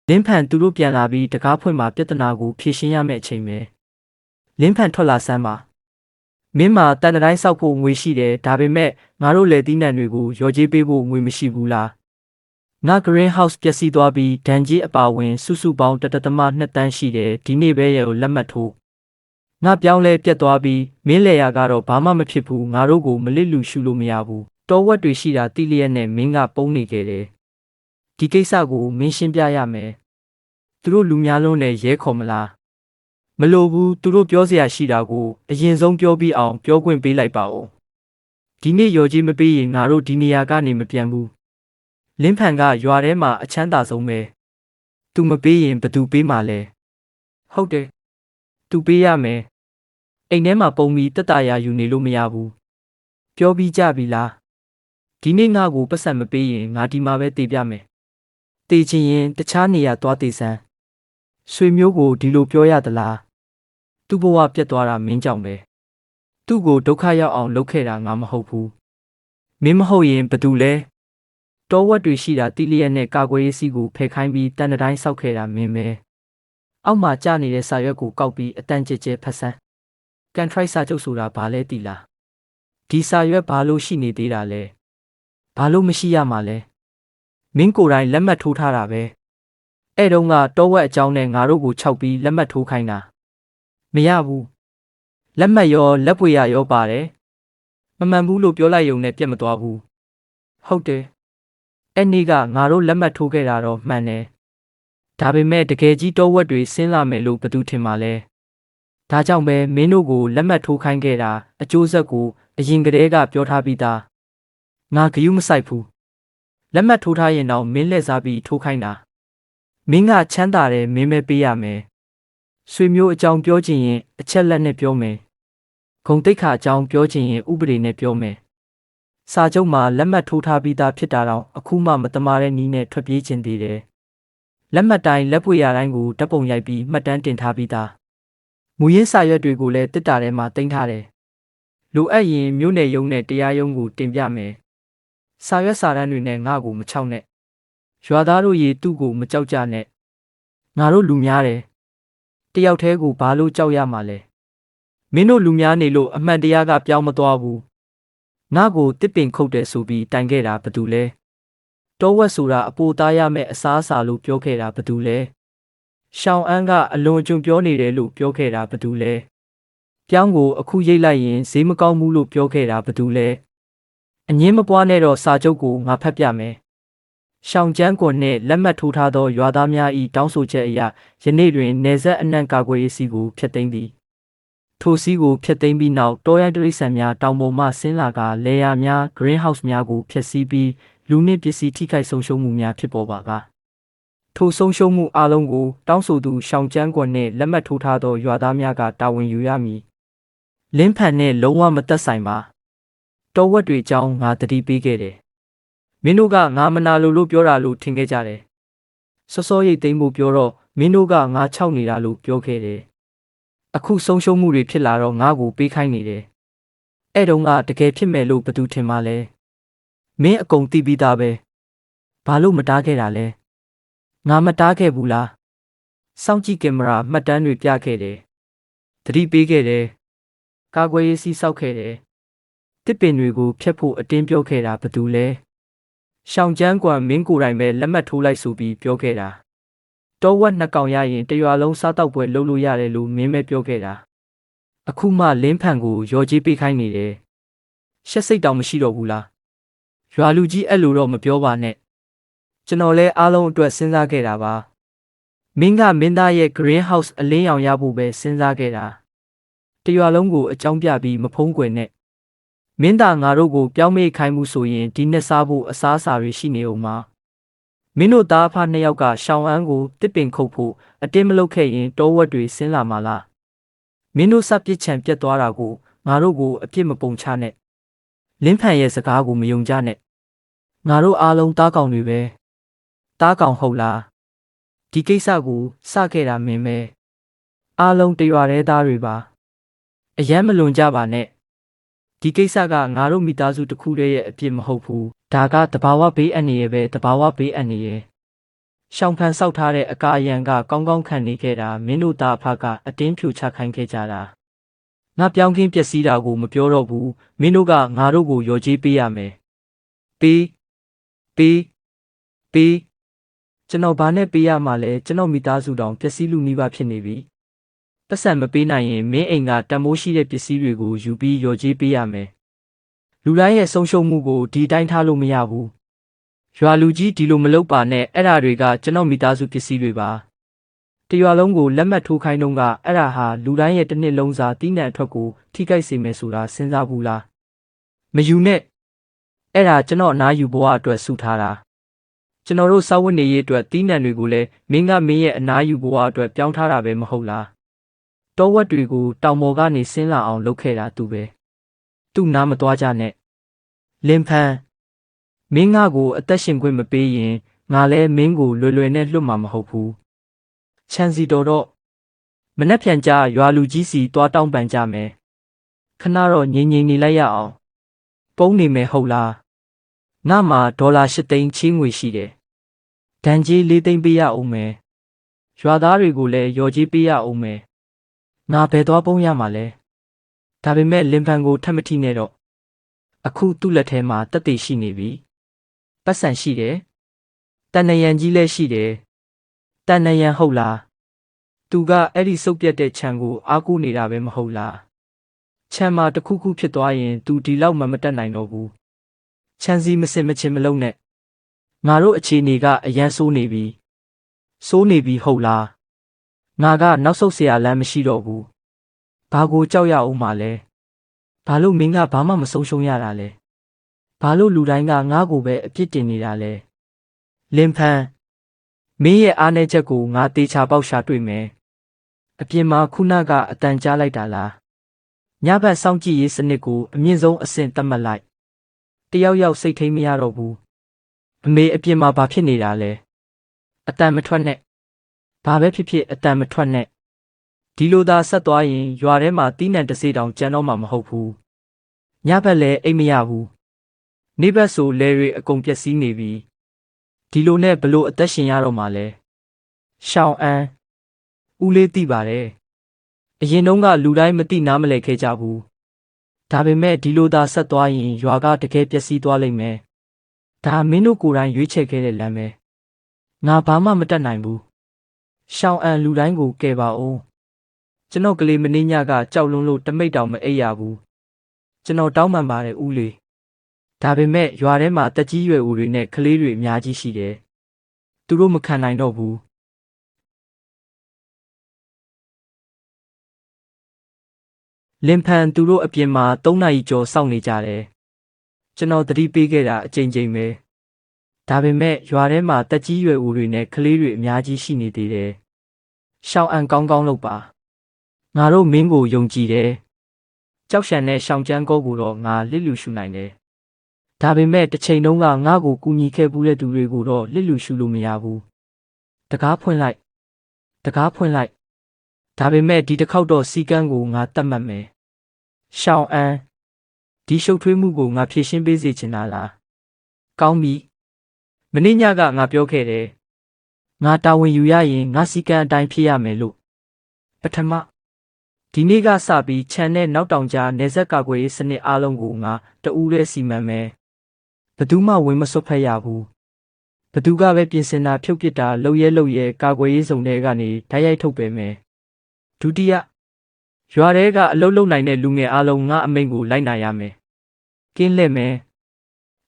လင်းဖန်သူတို့ပြန်လာပြီးတကားဖွင့်မှာပြဿနာကိုဖြေရှင်းရမယ့်အချိန်ပဲလင်းဖန်ထွက်လာစမ်းပါမင်းမှာတန်တိုင်းဆောက်ဖို့ငွေရှိတယ်ဒါပေမဲ့ငါတို့လယ်သီးနှံတွေကိုရော်ကြေးပေးဖို့ငွေမရှိဘူးလားငါ greenhouse ပျက်စီးသွားပြီးဒဏ်ကြေးအပါဝင်စုစုပေါင်း1.2 တန်းရှိတယ်ဒီနေ့ပဲရဲ့ကိုလက်မှတ်ထိုးငါပြောင်းလဲပြတ်သွားပြီးမင်းလေယာကတော့ဘာမှမဖြစ်ဘူးငါတို့ကိုမလစ်လူရှုလို့မရဘူးတောဝက်တွေရှိတာတိလျက်နဲ့မင်းကပုံနေခဲ့တယ်ဒီကိစ္စကိုမင်းရှင်းပြရမယ်သူတို့လူများလုံးနဲ့ရဲခေါ်မလားမလိုဘူးသူတို့ပြောစရာရှိတာကိုအရင်ဆုံးပြောပြီးအောင်ပြောခွင့်ပေးလိုက်ပါဦး ဒီနေ့ရော်ကြီးမပေးရင်ငါတို့ဒီနေရာကနေမပြန်ဘူးလင်းဖန်ကရွာထဲမှာအချမ်းသာဆုံးပဲသူမပေးရင်ဘသူပေးမှာလဲဟုတ်တယ်သူပေးရမယ်အိမ်ထဲမှာပုံပြီးတက်တာရယူနေလို့မရဘူးပြောပြီးကြပြီလားဒီနေ့ငါ့ကိုပတ်စံမပေးရင်ငါဒီမှာပဲတည်ပြမယ်တည်ချင်ရင်တခြားနေရာသွားတည်စမ်းဆွေမျိုးကိုဒီလိုပြောရသလားသူ့ဘဝပြတ်သွားတာမင်းကြောင့်ပဲသူ့ကိုဒုက္ခရောက်အောင်လုပ်ခဲ့တာငါမဟုတ်ဘူးမင်းမဟုတ်ရင်ဘသူလဲတောဝက်တွေရှိတာတိလျက်နဲ့ကာကွယ်ရေးစီးကိုဖယ်ခိုင်းပြီးတန်တိုင်းဆောက်ခဲ့တာမင်းပဲအောက်မှာကျနေတဲ့စာရွက်ကိုကောက်ပြီးအတန်ကျကျဖတ်ဆန်းကန်ထရိုက်စာချုပ်ဆိုတာဘာလဲတိလားဒီစာရွက်ဘာလို့ရှိနေသေးတာလဲဘာလို့မရှိရမှာလဲမင်းကိုယ်တိုင်လက်မှတ်ထိုးထားတာပဲအဲ့တုန်းကတောဝက်အကြောင်းနဲ့ငါတို့ကိုခြောက်ပြီးလက်မှတ်ထိုးခိုင်းတာမရဘူးလက်မှတ်ရောလက်ပွေရရောပါတယ်မမှန်ဘူးလို့ပြောလိုက်ရုံနဲ့ပြတ်မသွားဘူးဟုတ်တယ်အဲ့နေ့ကငါတို့လက်မှတ်ထိုးခဲ့တာတော့မှန်တယ်ဒါပေမဲ့တကယ်ကြီးတောဝက်တွေဆင်းလာမယ်လို့ဘယ်သူထင်မှာလဲဒါကြောင့်ပဲမင်းတို့ကိုလက်မှတ်ထိုးခိုင်းခဲ့တာအကျိုးဆက်ကိုအရင်ကတည်းကပြောထားပြီးသားငါဂယုမစိုက်ဘူးလက်မှတ်ထိုးထားရင်တော့မင်းလက်စားပြီးထိုးခိုင်းတာမင်းကချမ်းသာတယ်မင်းပဲပေးရမယ်ဆွေမျိုးအကြောင်းပြောချင်ရင်အချက်လက်နဲ့ပြောမယ်ဂုံတိတ်ခါအကြောင်းပြောချင်ရင်ဥပဒေနဲ့ပြောမယ်စာချုပ်မှာလက်မှတ်ထိုးထားပြီးသားဖြစ်တာတော့အခုမှမတမာတဲ့နည်းနဲ့ထွက်ပြေးခြင်းသေးတယ်လက်မှတ်တိုင်းလက်ပွေရတိုင်းကိုဓာတ်ပုံရိုက်ပြီးမှတ်တမ်းတင်ထားပြီးသားမူရင်းစာရွက်တွေကိုလည်းတစ်တာထဲမှာတင်ထားတယ်လိုအပ်ရင်မြို့နယ်ရုံးနဲ့တရားရုံးကိုတင်ပြမယ်စာရွက်စာတမ်းတွေနဲ့ငါ့ကိုမချောက်နဲ့ရွာသားတို့ရေသူ့ကိုမကြောက်ကြနဲ့ငါတို့လူများတယ်တယောက်တည်းကိုဘာလို့ကြောက်ရမှာလဲမင်းတို့လူများနေလို့အမှန်တရားကပြောင်းမသွားဘူးငါ့ကိုတစ်ပင်ခုတ်တယ်ဆိုပြီးတိုင်ခဲ့တာဘသူလဲတောဝက်ဆိုတာအပိုသားရမဲ့အစားအစာလို့ပြောခဲ့တာဘသူလဲရှောင်းအန်းကအလွန်အကျွံပြောနေတယ်လို့ပြောခဲ့တာဘသူလဲပြောင်းကိုအခုရိတ်လိုက်ရင်ဈေးမကောင်းဘူးလို့ပြောခဲ့တာဘသူလဲအငင်းမပွားနဲ့တော့စာချုပ်ကိုငါဖတ်ပြမယ်ရှောင်းကျန်းကွန်နဲ့လက်မှတ်ထိုးထားသောရွာသားများ၏တောင်းဆိုချက်အရယနေ့တွင်နေဆက်အနှံ့ကာကွယ်ရေးစီကိုဖျက်သိမ်းသည်ထိုစီကိုဖျက်သိမ်းပြီးနောက်တောရိုင်းတရိษံများတောင်ပေါ်မှဆင်းလာကလေယာများ greenhouse များကိုဖျက်ဆီးပြီးလူနှင့်ပစ္စည်းထိခိုက်ဆုံးရှုံးမှုများဖြစ်ပေါ်ပါကထိုဆုံးရှုံးမှုအလုံးကိုတောင်းဆိုသူရှောင်းကျန်းကွန်နှင့်လက်မှတ်ထိုးထားသောရွာသားများကတာဝန်ယူရမည်လင်းဖန်နှင့်လုံးဝမသက်ဆိုင်ပါတောဝက်တွေအကြောင်းငါတတိပေးခဲ့တယ်မင်းတို့ကငါမနာလို့ပြောတာလို့ထင်ခဲ့ကြတယ်စောစောရိတ်သိမ်းဖို့ပြောတော့မင်းတို့ကငါခြောက်နေတာလို့ပြောခဲ့တယ်အခုဆုံးရှုံးမှုတွေဖြစ်လာတော့ငါ့ကိုပေးခိုင်းနေတယ်အဲ့တုန်းကတကယ်ဖြစ်မယ်လို့ဘသူထင်မှလဲမင်းအကုန်သိပြီးသားပဲဘာလို့မတားခဲ့တာလဲငါမတားခဲ့ဘူးလားစောင့်ကြည့်ကင်မရာမှတ်တမ်းတွေပြခဲ့တယ်သတိပေးခဲ့တယ်ကာကွယ်ရေးစီးဆောက်ခဲ့တယ်တစ်ပင်တွေကိုဖျက်ဖို့အတင်းပြောခဲ့တာဘသူလဲရှောင်းကျန်းကွာမင်းကိုယ်တိုင်ပဲလက်မှတ်ထိုးလိုက်ဆိုပြီးပြောခဲ့တာတောဝက်နှစ်ကောင်ရရင်တရွာလုံးစားတောက်ပွဲလုပ်လို့ရတယ်လို့မင်းပဲပြောခဲ့တာအခုမှလင်းဖန်ကိုရော်ကြီးပေးခိုင်းနေတယ်ရှက်စိတ်တောင်မရှိတော့ဘူးလားရွာလူကြီးအဲ့လိုတော့မပြောပါနဲ့ကျွန်တော်လဲအားလုံးအတွက်စဉ်းစားခဲ့တာပါမင်းကမင်းသားရဲ့ greenhouse အလင်းရောင်ရဖို့ပဲစဉ်းစားခဲ့တာတရွာလုံးကိုအကြောင်းပြပြီးမဖုံးကွယ်နဲ့မင်းသားငါတို့ကိုပြောင်းမေ့ခိုင်းမှုဆိုရင်ဒီနှစ်စားဖို့အစားအစာတွေရှိနေအောင်မှာမင်းတို့သားအဖနှစ်ယောက်ကရှောင်းအန်းကိုတစ်ပင်ခုတ်ဖို့အတင်းမလုပ်ခဲ့ရင်တောဝက်တွေဆင်းလာမှာလားမင်းတို့စပစ်ချံပြတ်သွားတာကိုငါတို့ကိုအပြစ်မပုံချနဲ့လင်းဖန်ရဲ့စကားကိုမယုံကြနဲ့ငါတို့အားလုံးတားကောင်တွေပဲတားကောင်ဟုတ်လားဒီကိစ္စကိုစခဲ့တာမင်းပဲအားလုံးတရွာတဲသားတွေပါအယမ်းမလွန်ကြပါနဲ့ဒီကိစ္စကငါတို့မိသားစုတစ်ခုတည်းရဲ့အပြစ်မဟုတ်ဘူးဒါကတဘာဝဘေးအန္တရာယ်ပဲတဘာဝဘေးအန္တရာယ်ရှောင်းဖန်ဆောက်ထားတဲ့အကာအရန်ကကောင်းကောင်းခံနေခဲ့တာမင်းတို့သားအဖကအတင်းဖြူချခိုင်းခဲ့ကြတာငါပြောင်းခင်းပျက်စီးတာကိုမပြောတော့ဘူးမင်းတို့ကငါတို့ကိုရော်ကြီးပေးရမယ်ပေးကျွန်တော်ဘာနဲ့ပေးရမှာလဲကျွန်တော်မိသားစုတောင်ပျက်စီးလူနီးပါးဖြစ်နေပြီပတ်စံမပေးနိုင်ရင်မင်းအိမ်ကတန်မိုးရှိတဲ့ပစ္စည်းတွေကိုယူပြီးရော်ကြီးပေးရမယ်လူတိုင်းရဲ့ဆုံးရှုံးမှုကိုဒီတိုင်းထားလို့မရဘူးရွာလူကြီးဒီလိုမလုပ်ပါနဲ့အဲ့ဓာတွေကကျွန်တော်မိသားစုပစ္စည်းတွေပါတရွာလုံးကိုလက်မှတ်ထိုးခိုင်းတော့ကအဲ့ဓာဟာလူတိုင်းရဲ့တစ်နှစ်လုံးစာတီးနှံအထွက်ကိုထိခိုက်စေမယ်ဆိုတာစဉ်းစားဘူးလား မယူနဲ့အဲ့ဒါကျွန်တော်အနားယူဘဝအတွက်စုထားတာကျွန်တော်တို့စာဝတ်နေရေးအတွက်တီးနှံတွေကိုလည်းမင်းရဲ့အနားယူဘဝအတွက်ပြောင်းထားတာပဲမဟုတ်လားတောဝက်တွေကိုတောင်ပေါ်ကနေဆင်းလာအောင်လုပ်ခဲ့တာသူပဲသူ့နားမသွားကြနဲ့လင်ဖန်မင်းကိုအသက်ရှင်ခွင့်မပေးရင်ငါလည်းမင်းကိုလွယ်လွယ်နဲ့လွတ်မှာမဟုတ်ဘူးချန်စီတော်တော့မနှက်ဖြန်ကြရွာလူကြီးစီတွားတောင်းပန်ကြမယ်ခဏတော့ငြိမ်နေလိုက်ရအောင်ပုံနေမယ်ဟုတ်လားငါမှာဒေါ်လာ8 သိန်းချေးငွေရှိတယ်ဒဏ်ကြေး4 သိန်းပေးရအောင်မယ်ရွာသားတွေကိုလည်းရော်ကြေးပေးရအောင်မယ်ငါဘယ်သွားပုံးရမှာလဲဒါပေမဲ့လင်ဖန်ကိုထပ်မထိနဲ့တော့အခုသူ့လက်ထဲမှာတက်သေးရှိနေပြီပတ်စံရှိတယ်တန်နယံကြီးလည်းရှိတယ်တန်နယံဟုတ်လားသူကအဲ့ဒီစုပ်ပြတ်တဲ့ခြံကိုအားကိုးနေတာပဲမဟုတ်လားခြံမှာတခုခုဖြစ်သွားရင်သူဒီလောက်မှမတက်နိုင်တော့ဘူးခြံစီမစင်မချင်မလုံးနဲ့ငါတို့အခြေအနေကအရန်ဆိုးနေပြီဟုတ်လားငါကနောက်ဆုတ်เสียလမ်းမရှိတော့ဘူးဘာကိုကြောက်ရအောင်မလဲဘာလို့မင်းကဘာမှမဆုံးရှုံးရတာလဲဘာလို့လူတိုင်းကငါ့ကိုပဲအပြစ်တင်နေတာလဲလင်ဖန်မင်းရဲ့အားနည်းချက်ကိုငါတေချာပေါက်ရှာတွေ့မယ်အပြင်မှာခုနကအတန်ကြားလိုက်တာလားညဘက်စောင့်ကြည့်ရေးစနစ်ကိုအမြင့်ဆုံးအဆင့်သတ်မှတ်လိုက်တယောက်စိတ်ထိန်မရတော့ဘူးအမေအပြင်မှာဘာဖြစ်နေတာလဲအတန်မထွက်နဲ့ဘာပဲဖြစ်ဖြစ်အတန်မထွက်နဲ့ဒီလိုသာဆက်သွားရင်ရွာထဲမှာတီးနှံတစ်စေးတောင်ကြမ်းတော့မှာမဟုတ်ဘူးညဘက်လည်းအိတ်မရဘူးနေ့ဘက်ဆိုလဲတွေအကုန်ပျက်စီးနေပြီဒီလိုနဲ့ဘလို့အသက်ရှင်ရတော့မှာလဲရှောင်းအန်းဦးလေးသိပါတယ်အရင်တုန်းကလူတိုင်းမသိနားမလည်ခဲ့ကြဘူးဒါပေမဲ့ဒီလိုသာဆက်သွားရင်ရွာကတကယ်ပျက်စီးသွားလိမ့်မယ်ဒါမင်းတို့ကိုယ်တိုင်ရွေးချယ်ခဲ့တဲ့လမ်းပဲငါဘာမှမတတ်နိုင်ဘူးရှောင်းအန်းလူတိုင်းကိုကယ်ပါဦးကျွန်တော်ကလေးမင်းညကကြောက်လွန်းလို့တမိတ်တောင်မအိပ်ရဘူးကျွန်တော်တောင်းပန်ပါတယ်ဦးလေးဒါပေမဲ့ရွာထဲမှာတက်ကြီးရွယ်ဦးတွေနဲ့ကလေးတွေအများကြီးရှိတယ်သူတို့မခံနိုင်တော့ဘူးလင်ဖန်သူတို့အပြင်မှာ3 နာရီကျော်စောင့်နေကြတယ်ကျွန်တော်သတိပေးခဲ့တာအကြိမ်ကြိမ်ပဲဒါပေမဲ့ရွာထဲမှာတက်ကြီးရွယ်ဦးတွေနဲ့ကလေးတွေအများကြီးရှိနေသေးတယ်ရှောင်းအန်ကောင်းလုပ်ပါငါတို့မင်းကိုယုံကြည်တယ်ကြောက်ရှံနဲ့ရှောင်းကျန်းကောကိုတော့ငါလစ်လူရှုနိုင်တယ်ဒါပေမဲ့တစ်ချိန်လုံးကငါ့ကိုကူညီခဲ့ပူးတဲ့သူတွေကိုတော့လစ်လူရှုလို့မရဘူးတကားဖွင့်လိုက်ဒါပေမဲ့ဒီတစ်ခေါက်တော့စီကန်းကိုငါတတ်မှတ်မယ်ရှောင်းအန်းဒီရှုပ်ထွေးမှုကိုငါဖြေရှင်းပေးစေချင်တာလားကောင်းပြီမင်းညကငါပြောခဲ့တယ်ငါတာဝန်ယူရရင်ငါစီကန်းအတိုင်းဖြစ်ရမယ်လို့ပထမဒီနေ့ကစပြီးခြံနဲ့နောက်တောင်ကြားနေဆက်ကာကွယ်ရေးစနစ်အားလုံးကိုငါတဦးတည်းစီမံမယ်ဘသူမှဝင်မစွတ်ဖက်ရဘူးဘသူကပဲပြင်ဆင်တာဖြုတ်ပစ်တာလှုပ်ရဲကာကွယ်ရေးစုံတွေကနေဓာတ်ရိုက်ထုတ်ပေးမယ်ဒုတိယရွာထဲကအလုပ်လုပ်နိုင်တဲ့လူငယ်အားလုံးငါအမိန့်ကိုလိုက်နာရမယ်ကင်းလှည့်မယ်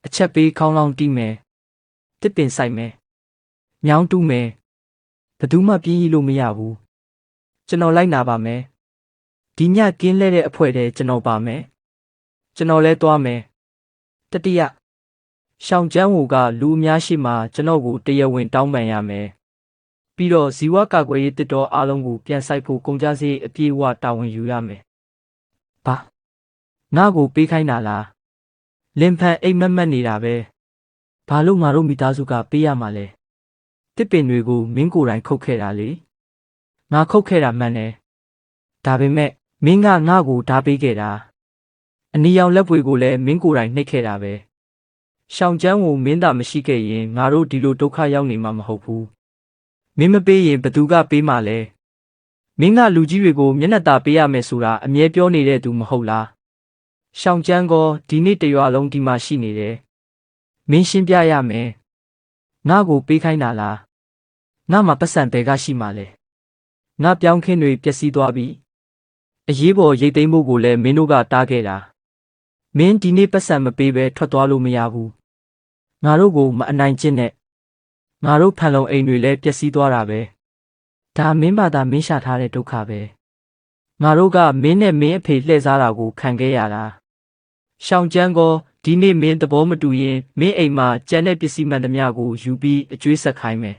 အချက်ပေးခေါင်းလောင်းတီးမယ်တစ်ပင်ဆိုင်မယ်ညောင်းတူးမယ်ဘသူမှပြင်းရလို့မရဘူးကျွန်တော်လိုက်နာပါမယ်ဒီညကင်းလဲတဲ့အဖွဲတဲ့ကျွန်တော်ပါမယ်ကျွန်တော်လဲသွားမယ်တတိယရှောင်းကျန်းဝူကလူအများရှိမှကျွန်တော်ကိုတရားဝင်တောင်းပန်ရမယ်ပြီးတော့ဇီဝကာကွယ်ရေးတစ်တော်အားလုံးကိုပြန်ဆိုင်ဖို့ကုန်ကြစည်အပြည့်အဝတာဝန်ယူရမယ်ဘာငါ့ကိုပေးခိုင်းတာလားလင်ဖန်အိမ်မက်မက်နေတာပဲဘာလို့ငါတို့မိသားစုကပေးရမှာလဲတစ်ပင်တွေကိုမင်းကိုယ်တိုင်ခုတ်ခဲ့တာလေငါခုတ်ခဲ့တာမှန်တယ်ဒါပေမဲ့မင်းကငါ့ကိုဓာပေးခဲ့တာအနီရောင်လက်ပွေကိုလည်းမင်းကိုယ်တိုင်နှိပ်ခဲ့တာပဲရှောင်းကျန်းကိုမင်းသာမရှိခဲ့ရင်ငါတို့ဒီလိုဒုက္ခရောက်နေမှာမဟုတ်ဘူးမင်းမပေးရင်ဘသူကပေးမှာလဲမင်းကလူကြီးတွေကိုမျက်နှာသာပေးရမယ်ဆိုတာအမြဲပြောနေတဲ့သူမဟုတ်လားရှောင်းကျန်းကောဒီနေ့တရွာလုံးဒီမှာရှိနေတယ်မင်းရှင်းပြရမယ်ငါ့ကိုပေးခိုင်းတာလားငါမှပတ်စံပဲကရှိမှလဲငါပြောင်းခင်းတွေပျက်စီးသွားပြီအရေးပေါ်ရိတ်သိမ်းဖို့ကိုလည်းမင်းတို့ကတားခဲ့တာမင်းဒီနေ့ပတ်စံမပေးဘဲထွက်သွားလို့မရဘူးငါတို့ကိုမအနိုင်ကျင့်နဲ့ငါတို့ဖန်လုံအိမ်တွေလည်းပျက်စီးသွားတာပဲဒါမင်းဘာသာမင်းရှာထားတဲ့ဒုက္ခပဲငါတို့ကမင်းနဲ့မင်းအဖေလှည့်စားတာကိုခံခဲ့ရတာ ရှောင်းကျန်းကောဒီနေ့မင်းသဘောမတူရင်မင်းအိမ်မှာကျန်တဲ့ပစ္စည်းမှန်သမျှကိုယူပြီးအကျွေးဆက်ခိုင်းမယ်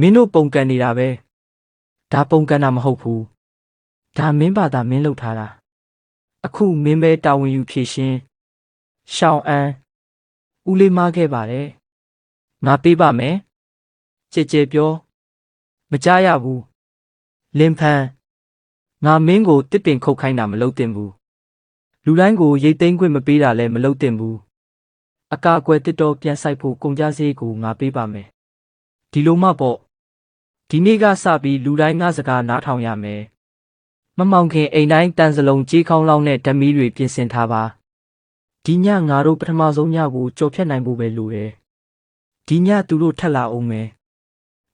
မင်းတို့ပုံကန်နေတာပဲဒါပုံကန်တာမဟုတ်ဘူးဒါမင်းဘာသာမင်းလုပ်ထားတာအခုမင်းပဲတာဝန်ယူဖြည့်ရှင်းရှောင်းအန်းဦးလေးမခဲ့ပါတယ်ငါပေးပါမယ်ကြဲကြဲပြောမကြားရဘူးလင်းဖန်းငါမင်းကိုတစ်ပင်ခုတ်ခိုင်းတာမလုပ်သင့်ဘူးလူတိုင်းကိုရိတ်သိမ်းခွင့်မပေးတာလည်းမလုပ်သင့်ဘူးအကာအကွယ်တစ်တော်ပြန်ဆိုင်ဖို့ကုန်ကြစည်ကိုငါပေးပါမယ်ဒီလိုမှပေါ့ဒီနေ့ကစပြီးလူတိုင်းငါစကားနားထောင်ရမယ်မမောင်ခင်အိမ်တိုင်းတန်စလုံးကြေးခေါင်းလောင်းနဲ့ဓမီတွေပြင်ဆင်ထားပါဒီညငါတို့ပထမဆုံးညကိုကြော်ဖြတ်နိုင်ဖို့ပဲလိုတယ်ဒီညသူတို့ထက်လာအောင်မယ်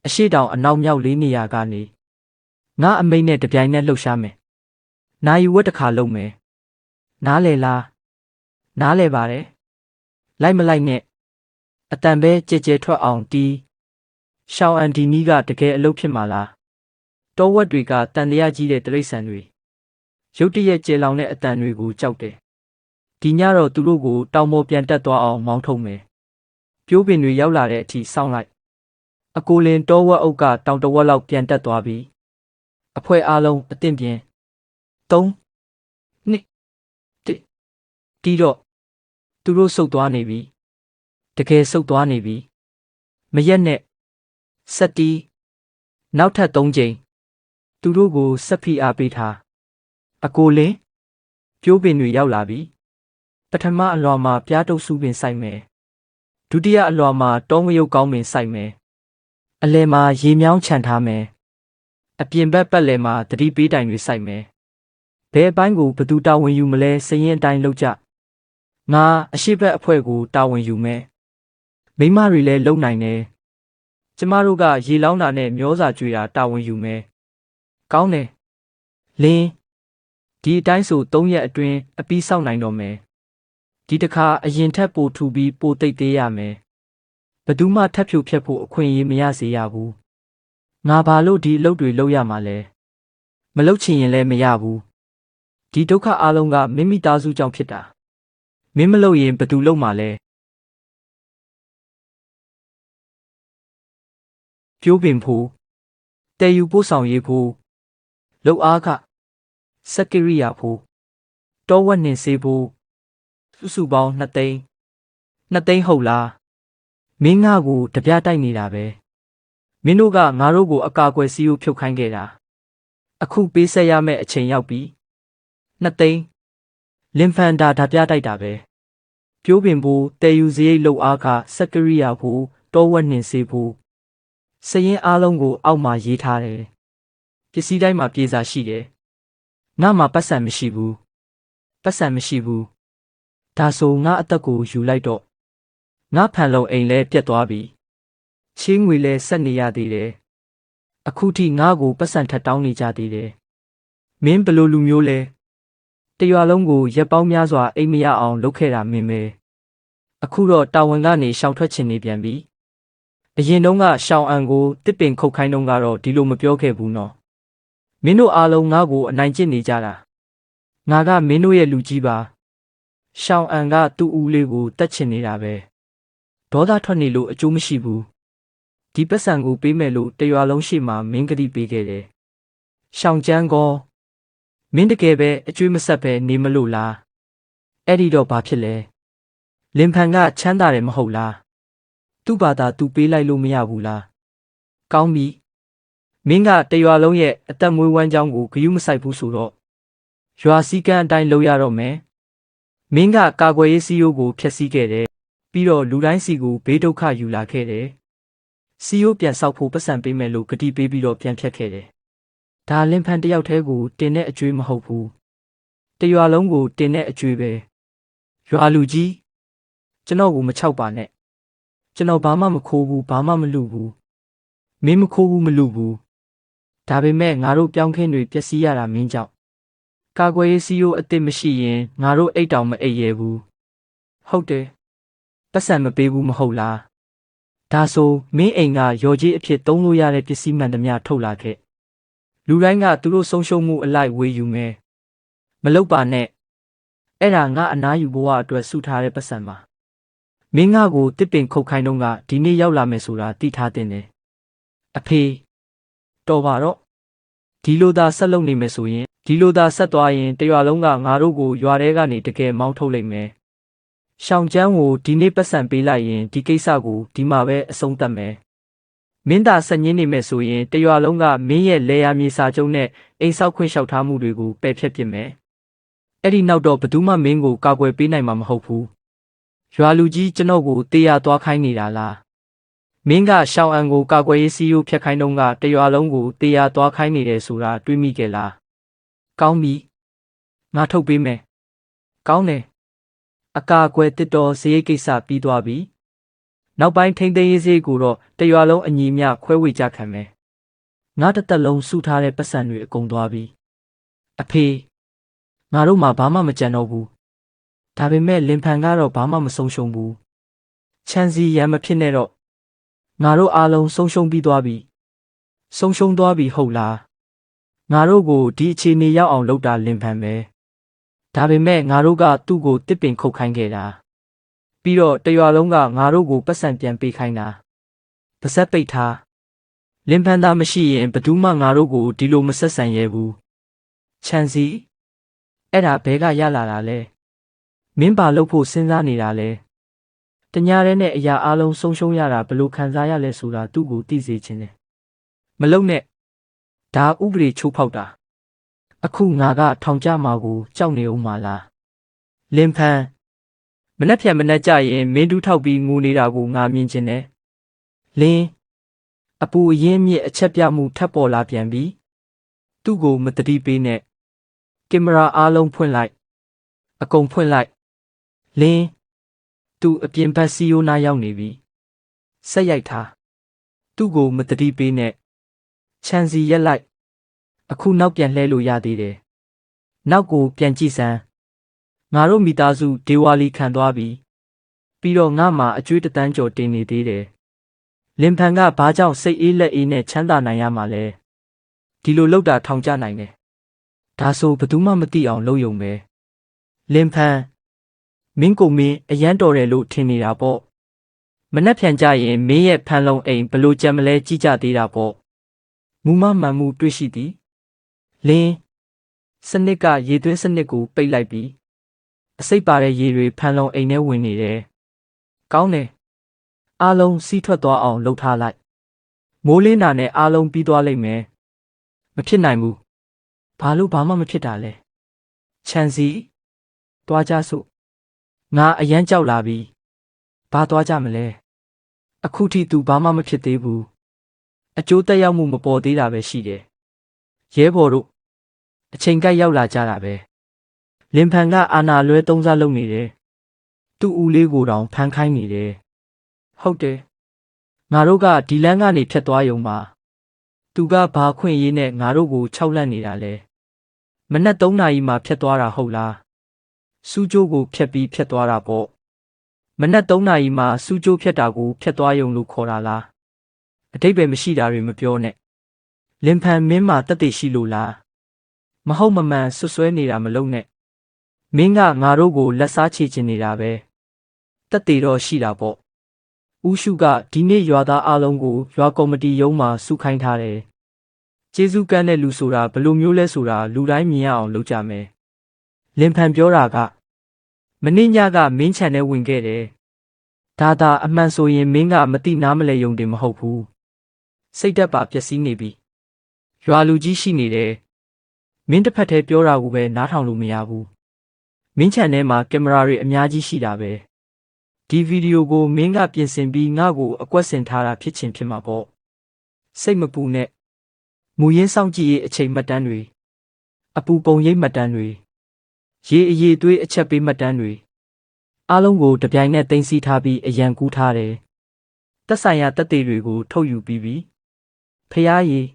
အရှိတောင်အနောက်မြောက်လေးနေရာကနေငါအမိတ်နဲ့တပြိုင်နက်လှုပ်ရှားမယ်နာယူဝက်တစ်ခါလုပ်မယ်နားလေလားနားလေပါတယ်လိုက်မလိုက်နဲ့အတန်ပဲကြဲကြဲထွက်အောင်တီးရှောင်းအန်ဒီနီးကတကယ်အလုပ်ဖြစ်မှာလားတောဝက်တွေကတန်တရားကြီးတဲ့တိရစ္ဆာန်တွေရုတ်တရက်ကျေလောင်တဲ့အတန်တွေကိုကြောက်တယ်ဒီညတော့သူတို့ကိုတောင်ပေါ်ပြန်တက်သွားအောင်မောင်းထုတ်မယ်ပြိုးပင်တွေရောက်လာတဲ့အထိစောင့်လိုက်အကိုလင်တောဝက်အုပ်ကတောင်တဝက်လောက်ပြန်တက်သွားပြီအဖွဲအားလုံးအသင့်ပြင်3 2 1တီးတော့သူတို့ဆုတ်သွားနေပြီတကယ်ဆုတ်သွားနေပြီမရက်နဲ့ဆက်တီးနောက်ထပ်3ချိန်သူတို့ကိုဆက်ဖိအားပေးထားအကိုလင်းပြိုးပင်တွေရောက်လာပြီပထမအလွာမှာပြားတုပ်စုပင်စိုက်မယ်ဒုတိယအလွာမှာတောငရုတ်ကောင်းပင်စိုက်မယ်အလယ်မှာရေမြောင်းခြံထားမယ်အပြင်ဘက်ပတ်လည်မှာသတိပေးတိုင်တွေစိုက်မယ်ဘယ်အပိုင်းကိုဘသူတာဝန်ယူမလဲစရင်အတိုင်းလုပ်ကြငါအရှိဘက်အဖွဲ့ကိုတာဝန်ယူမယ်မိမတွေလည်းလုံနိုင်တယ်ကျမတို့ကရေလောင်းတာနဲ့မျောစာကြွေတာတာဝန်ယူမယ်ကောင်းတယ်လင်းဒီအတိုင်းဆို3ရက်အတွင်းအပြီးစောင့်နိုင်တော့မယ်ဒီတစ်ခါအရင်ထက်ပိုထူပြီးပိုတိတ်သေးရမယ်ဘသူမှထပ်ဖြိုဖျက်ဖို့အခွင့်အရေးမရစေရဘူးငါဘာလို့ဒီအလုပ်တွေလုပ်ရမှာလဲမလုပ်ချင်ရင်လည်းမရဘူးဒီဒုက္ခအလုံးကမိမိသားစုကြောင့်ဖြစ်တာမင်းမလုပ်ရင်ဘသူလုပ်မှာလဲပြိုးပင်ဖို့တဲယူပို့ဆောင်ရေးဖို့လုပ်အားခစက်ကရိယာဖို့တောဝက်နှင်စေးဖို့စုစုပေါင်း2 သိန်း2 သိန်းဟုတ်လားမင်းငါ့ကိုတပြားတိုက်နေတာပဲမင်းတို့ကငါတို့ကိုအကာအကွယ်စီးရိုးဖြုတ်ခိုင်းခဲ့တာအခုပေးဆက်ရမယ့်အချိန်ရောက်ပြီ2 သိန်းလင်ဖန်ဒါပြားတိုက်တာပဲပြိုးပင်ဖို့တဲယူစရိတ်လုပ်အားခစက်ကရိယာဖို့တောဝက်နှင်စေးဖို့စရင်အားလုံးကိုအောက်မှာရေးထားတယ်ပစ္စည်းတိုင်းမှာပြေစာရှိတယ်ငါမှာပတ်စံမရှိဘူးပတ်စံမရှိဘူးဒါဆိုငါအသက်ကိုယူလိုက်တော့ငါဖန်လုံအိမ်လဲပြတ်သွားပြီချင်းငွေလဲဆက်နေရသေးတယ်အခုထိငါကိုပတ်စံထပ်တောင်းနေကြသေးတယ်မင်းဘလို့လူမျိုးလဲတရွာလုံးကိုရက်ပေါင်းများစွာအိမ်မရအောင်လုပ်ခဲ့တာမင်းပဲအခုတော့တာဝန်ကနေရှောင်ထွက်ချင်နေပြန်ပြီအရင်တုန်းကရှောင်းအန်ကိုတစ်ပင်ခုတ်ခိုင်းတုန်းကတော့ဒီလိုမပြောခဲ့ဘူးနော်မင်းတို့အားလုံးငါ့ကိုအနိုင်ကျင့်နေကြတာငါကမင်းတို့ရဲ့လူကြီးပါရှောင်းအန်ကသူ့ဦးလေးကိုတတ်ချင်နေတာပဲဒေါသထွက်နေလို့အကျိုးမရှိဘူးဒီပတ်စံကိုပေးမယ်လို့တရွာလုံးရှိမှမင်းကတိပေးခဲ့တယ်ရှောင်းကျန်းကောမင်းတကယ်ပဲအကျွေးမဆက်ပဲနေမလို့လားအဲ့ဒီတော့ဘာဖြစ်လဲလင်ဖန်ကချမ်းသာတယ်မဟုတ်လားသူ့ဘာသာသူပေးလိုက်လို့မရဘူးလားကောင်းပြီမင်းကတရွာလုံးရဲ့အသက်မွေးဝမ်းကြောင်းကိုဂရုမစိုက်ဘူးဆိုတော့ရွာစည်းကမ်းအတိုင်းလုပ်ရတော့မယ်မင်းကကာကွယ်ရေးစီးရိုးကိုဖျက်ဆီးခဲ့တယ်ပြီးတော့လူတိုင်းစီကိုဘေးဒုက္ခယူလာခဲ့တယ်စီးရိုးပြန်ဆောက်ဖို့ပတ်စံပေးမယ်လို့ဂတိပေးပြီးတော့ပြန်ဖြတ်ခဲ့တယ်ဒါလင်ဖန်တယောက်တည်းကိုတင်တဲ့အကျွေးမဟုတ်ဘူးတရွာလုံးကိုတင်တဲ့အကျွေးပဲရွာလူကြီးကျွန်တော်ကိုမချောက်ပါနဲ့ကျွန်တော်ဘာမှမခိုးဘူးဘာမှမလုပ်ဘူးမင်းမခိုးဘူးမလုပ်ဘူးဒါပေမဲ့ငါတို့ပြောင်းခင်းတွေပျက်စီးရတာမင်းကြောင့်ကာကွယ်ရေးစီးရိုးအစ်စ်မရှိရင်ငါတို့အိတ်တောင်မအိတ်ရဲဘူးဟုတ်တယ်ပတ်စံမပေးဘူးမဟုတ်လားဒါဆိုမင်းအိမ်ကရော်ကြီးအဖြစ်သုံးလို့ရတဲ့ပစ္စည်းမှန်သမျှထုတ်လာခဲ့လူတိုင်းကသူတို့ဆုံးရှုံးမှုအလိုက်ဝေယူမယ်မလုပ်ပါနဲ့ အဲ့ဒါငါအနားယူဘဝအတွက်စုထားတဲ့ပတ်စံပါမင်းငါကိုတစ်ပင်ခုတ်ခိုင်းတော့ကဒီနေ့ရောက်လာမယ်ဆိုတာသိထားတင်တယ်အဖေတော်ပါတော့ဒီလိုသာဆက်လုပ်နေမယ်ဆိုရင်ဒီလိုသာဆက်သွားရင်တရွာလုံးကငါတို့ကိုရွာထဲကနေတကယ်မောင်းထုတ်လိုက်မယ်ရှောင်းချမ်းကိုဒီနေ့ပတ်စံပေးလိုက်ရင်ဒီကိစ္စကိုဒီမှာပဲအဆုံးသတ်မယ်မင်းသာဆက်ညင်းနေမယ်ဆိုရင်တရွာလုံးကမင်းရဲ့လေယာမြေစာချုပ်နဲ့အိမ်ဆောက်ခွင့်လျှောက်ထားမှုတွေကိုပယ်ဖျက်ပစ်မယ်အဲ့ဒီနောက်တော့ဘယ်သူမှမင်းကိုကာကွယ်ပေးနိုင်မှာမဟုတ်ဘူးရွာလူကြီးကျွန်တော်ကိုတေးရသွားခိုင်းနေတာလားမင်းကရှောင်းအန်ကိုကာကွယ်ရေးစီးရိုးဖျက်ခိုင်းတော့ကတရွာလုံးကိုတေးရသွားခိုင်းနေတယ်ဆိုတာတွေးမိကြလားကောင်းပြီငါထုတ်ပေးမယ်ကောင်းတယ်အကာအကွယ်တစ်တော်စရိတ်ကိစ္စပြီးသွားပြီနောက်ပိုင်းထိန်းသိမ်းရေးစရိတ်ကိုတော့တရွာလုံးအညီမျှခွဲဝေကြခံမယ်ငါတစ်သက်လုံးစုထားတဲ့ပတ်စံတွေအကုန်သွားပြီအဖေငါတို့မှဘာမှမကြံတော့ဘူးဒါပေမဲ့လင်ဖန်ကတော့ဘာမှမဆုံးရှုံးဘူးချမ်းစီရံမဖြစ်နဲ့တော့ငါတို့အားလုံးဆုံးရှုံးပြီးသွားပြီဆုံးရှုံးသွားပြီဟုတ်လားငါတို့ကိုဒီအခြေအနေရောက်အောင်လုပ်တာလင်ဖန်ပဲဒါပေမဲ့ငါတို့ကသူ့ကိုတစ်ပင်ခုတ်ခိုင်းခဲ့တာပြီးတော့တရွာလုံးကငါတို့ကိုပတ်စံပြန်ပေးခိုင်းတာပါဇက်ပိတ်ထားလင်ဖန်သားမရှိရင်ဘယ်သူမှငါတို့ကိုဒီလိုမဆက်ဆံရဲဘူးချမ်းစီအဲ့ဒါဘဲကရလာတာလဲမင်းပါလို့ဖို့စဉ်းစားနေတာလဲတညာရဲနဲ့အရာအလုံးဆုံးရှုံးရတာဘလို့ခံစားရလဲဆိုတာသူ့ကိုသိစေချင်တယ်မလုံနဲ့ဒါဥပဒေချိုးဖောက်တာအခုငါကထောင်ကျမှာကိုကြောက်နေဦးမှာလားလင်ဖန်မနှက်ဖြန်မနှက်ကြရင်မင်းတူးထောက်ပြီးငိုနေတာကိုငါမြင်ချင်တယ်လင်းအပူအရင်မြစ်အချက်ပြမှုထပ်ပေါ်လာပြန်ပြီသူ့ကိုမတတိပေးနဲ့ကင်မရာအားလုံးဖွင့်လိုက်အကုန်ဖွင့်လိုက်လင်းသူ့အပြင်ဘက်စီယိုနာရောက်နေပြီဆက်ရိုက်ထားသူ့ကိုမတတိပေးနဲ့ချမ်းစီရက်လိုက်အခုနောက်ပြန်လှဲလို့ရသေးတယ်နောက်ကိုပြန်ကြည့်စမ်းငါတို့မိသားစုဒေဝါလီခံသွားပြီပြီးတော့ငါမှအကျွေးတန်းကျော်တင်နေသေးတယ်လင်ဖန်ကဘာကြောင့်စိတ်အေးလက်အေးနဲ့ချမ်းသာနိုင်ရမှာလဲဒီလိုလောက်တာထောင်ကျနိုင်တယ်ဒါဆိုဘယ်သူမှမသိအောင်လုပ်ယုံပဲလင်ဖန်မင်းကိုမင်းအရန်တော်တယ်လို့ထင်နေတာပေါ့မနှက်ဖြန်ကြရင်မင်းရဲ့ဖန်လုံးအိမ်ဘလို့ကြံမလဲကြည့်ကြသေးတာပေါ့မူမမှန်မှုတွေ့ရှိသည်လင်းစနစ်ကရေသွင်းစနစ်ကိုပိတ်လိုက်ပြီးအစိပ်ပါတဲ့ရေတွေဖန်လုံးအိမ်ထဲဝင်နေတယ်ကောင်းတယ်အားလုံးစီးထွက်သွားအောင်လှုပ်ထားလိုက်မိုးလင်းတာနဲ့အားလုံးပြီးသွားလိမ့်မယ်မဖြစ်နိုင်ဘူးဘာလို့ဘာမှမဖြစ်တာလဲချန်စီသွားကြစို့ငါအရန်ကြောက်လာပြီဘာသွားကြမလဲအခုထိသူဘာမှမဖြစ်သေးဘူးအကျိုးသက်ရောက်မှုမပေါ်သေးတာပဲရှိတယ်ရဲဘော်တို့အချိန်ကိုက်ရောက်လာကြတာပဲလင်ဖန်ကအာနာလွဲသုံးစားလုပ်နေတယ်သူ့ဦးလေးကိုတောင်ဖမ်းခိုင်းနေတယ်ဟုတ်တယ်ငါတို့ကဒီလမ်းကနေဖြတ်သွားရုံပါသူကဘာခွင့်ရေးနဲ့ငါတို့ကိုခြောက်လန့်နေတာလဲမနက်3 နာရီမှဖြတ်သွားတာဟုတ်လားစူးကြိုးကိုဖြတ်ပြီးဖြတ်သွားတာပေါ့မနက်3 နာရီမှစူးကြိုးဖြတ်တာကိုဖြတ်သွားရုံလို့ခေါ်တာလားအတိတ်ပဲမရှိတာတွေမပြောနဲ့လင်ဖန်မင်းမှာတက်တည်ရှိလို့လားမဟုတ်မမှန်ဆွဆွဲနေတာမလုပ်နဲ့မင်းကငါတို့ကိုလက်စားချေချင်နေတာပဲတက်တည်တော့ရှိတာပေါ့ဦးရှုကဒီနေ့ရွာသားအလုံးကိုရွာကော်မတီရုံးမှာစုခိုင်းထားတယ်ကျေးဇူးကမ်းတဲ့လူဆိုတာဘယ်လိုမျိုးလဲဆိုတာလူတိုင်းမြင်ရအောင်လုပ်ကြမယ်လင်ဖန်ပြောတာကမင်းညကမင်းချန်ထဲဝင်ခဲ့တယ်ဒါသာအမှန်ဆိုရင်မင်းကမတိနားမလဲယုံတယ်မဟုတ်ဘူးစိတ်သက်ပါပျက်စီးနေပြီရွာလူကြီးရှိနေတယ်မင်းတစ်ဖက်တည်းပြောတာကိုပဲနားထောင်လို့မရဘူးမင်းချန်ထဲမှာကင်မရာတွေအများကြီးရှိတာပဲဒီဗီဒီယိုကိုမင်းကပြင်ဆင်ပြီးငါ့ကိုအကွက်ဆင်ထားတာဖြစ်ချင်ဖြစ်မှာပေါ့စိတ်မပူနဲ့မူရင်းစောင့်ကြည့်ရေးအချိန်မှတ်တမ်းတွေအပူပုံရိပ်မှတ်တမ်းတွေရေအရေးသွေးအချက်ပေးမှတ်တမ်းတွေအားလုံးကိုတပြိုင်နက်သိမ်းဆည်းထားပြီးအရန်ကူးထားတယ်သက်ဆိုင်ရာတပ်တွေတွေကိုထုတ်ယူပြီးပြီဖျားရည်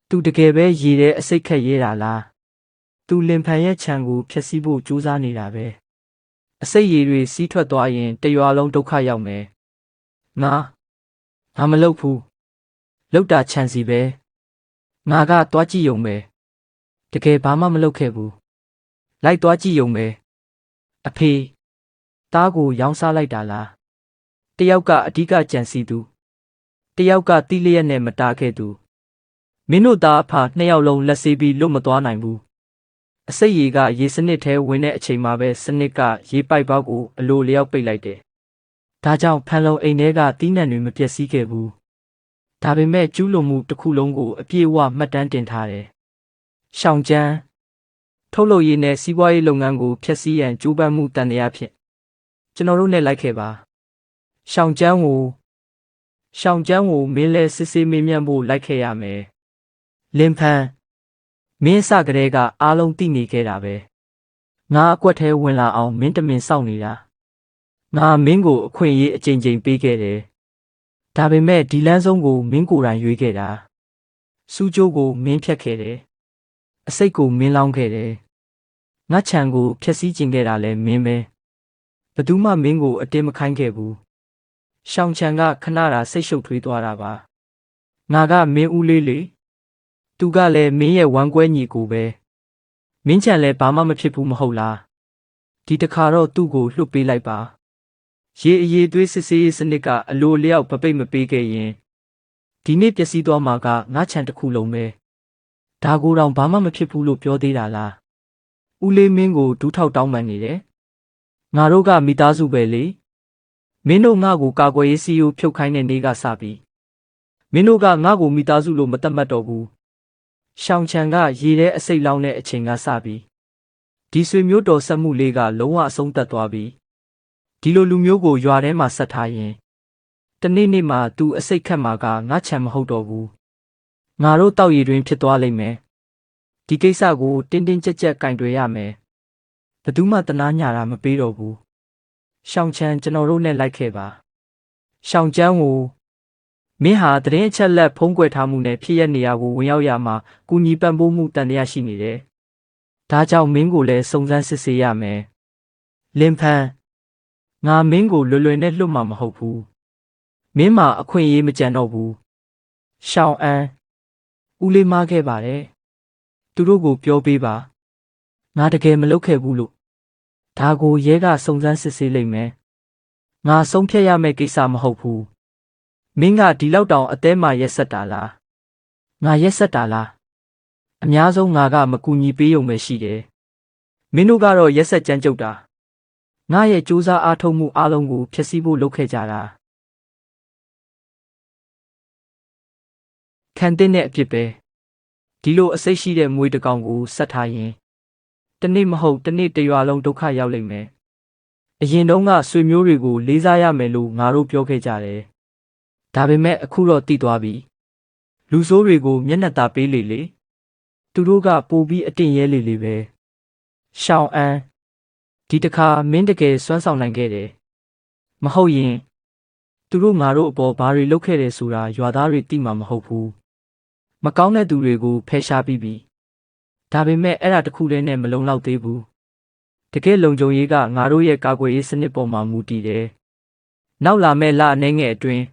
သူတကယ်ပဲရေထဲအစိတ်ခက်ရဲတာလားသူလင်ဖန်ရဲ့ခြံကိုဖျက်ဆီးဖို့ကြိုးစားနေတာပဲအစိတ်ရည်တွေစီးထွက်သွားရင်တရွာလုံးဒုက္ခရောက်မယ်ငါမလုပ်ဘူးလောက်တာခြံစီပဲငါကသွားကြည့်ရုံပဲတကယ်ဘာမှမလုပ်ခဲ့ဘူးလိုက်သွားကြည့်ရုံပဲ အဖေသားကိုရောင်းစားလိုက်တာလားတယောက်ကအဓိကကြံစီသူတယောက်ကတီးလျက်နဲ့မတားခဲ့သူမင်းတို့သားအဖနှစ်ယောက်လုံးလက်ဆေးပြီးလွတ်မသွားနိုင်ဘူးအစိတ်ရေကရေစနစ်ထဲဝင်တဲ့အချိန်မှာပဲစနစ်ကရေပိုက်ပေါက်ကိုအလိုလျောက်ပိတ်လိုက်တယ်ဒါကြောင့်ဖန်လုံအိမ်ထဲကတီးနှံတွေမပျက်စီးခဲ့ဘူးဒါပေမဲ့ကျူးလွန်မှုတစ်ခုလုံးကိုအပြည့်အဝမှတ်တမ်းတင်ထားတယ်ရှောင်းကျန်းထုတ်လုပ်ရေးနဲ့စီးပွားရေးလုပ်ငန်းကိုဖျက်ဆီးရန်ကြိုးပမ်းမှုတန်တရားဖြင့်ကျွန်တော်တို့နဲ့လိုက်ခဲ့ပါရှောင်းကျန်းကိုမင်းလဲစစ်ဆေးမေးမြန်းဖို့လိုက်ခဲ့ရမယ်လင်ဖန်မင်းစကလေးကအားလုံးသိနေခဲ့တာပဲငါအကွက်ထဲဝင်လာအောင်မင်းတမင်စောင့်နေတာငါမင်းကိုအခွင့်အရေးအကြိမ်ကြိမ်ပေးခဲ့တယ်ဒါပေမဲ့ဒီလမ်းဆုံးကိုမင်းကိုယ်တိုင်ရွေးခဲ့တာစူးကြိုးကိုမင်းဖြတ်ခဲ့တယ်အစိတ်ကိုမင်းလောင်းခဲ့တယ်ငါခြံကိုဖျက်ဆီးခြင်းခဲ့တာလဲမင်းပဲဘယ်သူမှမင်းကိုအတင်းမခိုင်းခဲ့ဘူးရှောင်းချန်ကခဏတာစိတ်ရှုပ်ထွေးသွားတာပါငါကမင်းဦးလေးလေသူကလည်းမင်းရဲ့ဝမ်းကွဲညီကိုပဲမင်းချန်လည်းဘာမှမဖြစ်ဘူးမဟုတ်လားဒီတခါတော့သူ့ကိုလွှတ်ပေးလိုက်ပါရေအရေးသွေးစစ်ဆေးရေးစနစ်ကအလိုလျောက်မပိတ်မပေးခဲ့ရင်ဒီနေ့ပျက်စီးသွားမှာကငါချန်တစ်ခုလုံးပဲဒါကိုတော့ဘာမှမဖြစ်ဘူးလို့ပြောသေးတာလားဦးလေးမင်းကိုဒူးထောက်တောင်းပန်နေတယ်ငါတို့ကမိသားစုပဲလေမင်းတို့ငါ့ကိုကာကွယ်ရေးစီယိုဖြုတ်ခိုင်းတဲ့နေ့ကစပြီးမင်းတို့ကငါ့ကိုမိသားစုလို့မသတ်မှတ်တော့ဘူးရှောင်းချန်ကရေထဲအစိတ်လောင်းတဲ့အချိန်ကစပြီးဒီဆွေမျိုးတော်ဆက်မှုလေးကလုံးဝအဆုံးသတ်သွားပြီဒီလိုလူမျိုးကိုရွာထဲမှာဆက်ထားရင်တနေ့မှသူအစိတ်ခတ်မှာကငါချန်မဟုတ်တော့ဘူးငါတို့တောက်ရည်တွင်ဖြစ်သွားလိမ့်မယ်ဒီကိစ္စကိုတင်းတင်းကြပ်ကြပ်ကင်တွယ်ရမယ်ဘယ်သူမှတနာညာတာမပေးတော့ဘူးရှောင်းချန်ကျွန်တော်တို့နဲ့လိုက်ခဲ့ပါရှောင်းချန်ကိုမင်းဟာတရင်အချက်လက်ဖုံးကွယ်ထားမှုနဲ့ဖြစ်ရနေရကိုဝင်ရောက်ရမှာကူညီပံ့ပိုးမှုတန်တရားရှိနေတယ်ဒါကြောင့်မင်းကိုလည်းစုံစမ်းစစ်ဆေးရမယ်လင်ဖန်ငါမင်းကိုလွယ်လွယ်နဲ့လွတ်မှာမဟုတ်ဘူးမင်းမှာအခွင့်အရေးမကြံတော့ဘူးရှောင်းအန်ဦးလေးမားခဲ့ပါတယ်သူတို့ကိုပြောပေးပါငါတကယ်မလုပ်ခဲ့ဘူးလို့ဒါကိုရဲကစုံစမ်းစစ်ဆေးလိမ့်မယ်ငါဆုံးဖြတ်ရမယ့်ကိစ္စမဟုတ်ဘူးမင်းကဒီလောက်တောင်အသေးမှရက်ဆက်တာလားငါရက်ဆက်တာလားအများဆုံးငါကမကူညီပေးရုံပဲရှိတယ်မင်းတို့ကတော့ရက်ဆက်ကြမ်းကြုတ်တာငါရဲ့စူးစမ်းအားထုတ်မှုအားလုံးကိုဖျက်ဆီးဖို့လုပ်ခဲ့ကြတာခံတဲ့အဖြစ်ပဲဒီလိုအစိတ်ရှိတဲ့မွေးတစ်ကောင်ကိုဆက်ထားရင်တနေ့မဟုတ်တနေ့တရွာလုံးဒုက္ခရောက်လိမ့်မယ်အရင်တုန်းကဆွေမျိုးတွေကိုလေးစားရမယ်လို့ငါတို့ပြောခဲ့ကြတယ်ဒါပေမဲ့အခုတော့တည်သွားပြီလူဆိုးတွေကိုမျက်နှာသာပေးလေသူတို့ကပိုပြီးအတင်ရဲလေပဲရှောင်းအန်ဒီတခါမင်းတကယ်စွမ်းဆောင်နိုင်ခဲ့တယ်မဟုတ်ရင်သူတို့ငါတို့အပေါ်ဘာတွေလုပ်ခဲ့တယ်ဆိုတာရွာသားတွေသိမှာမဟုတ်ဘူးမကောင်းတဲ့သူတွေကိုဖယ်ရှားပြီးပြီဒါပေမဲ့အဲ့ဒါတခုတည်းနဲ့မလုံလောက်သေးဘူးတကယ်လုံခြုံရေးကငါတို့ရဲ့ကာကွယ်ရေးစနစ်ပေါ်မှာမူတည်တယ်နောက်လာမဲ့လအနေငယ်အတွင်း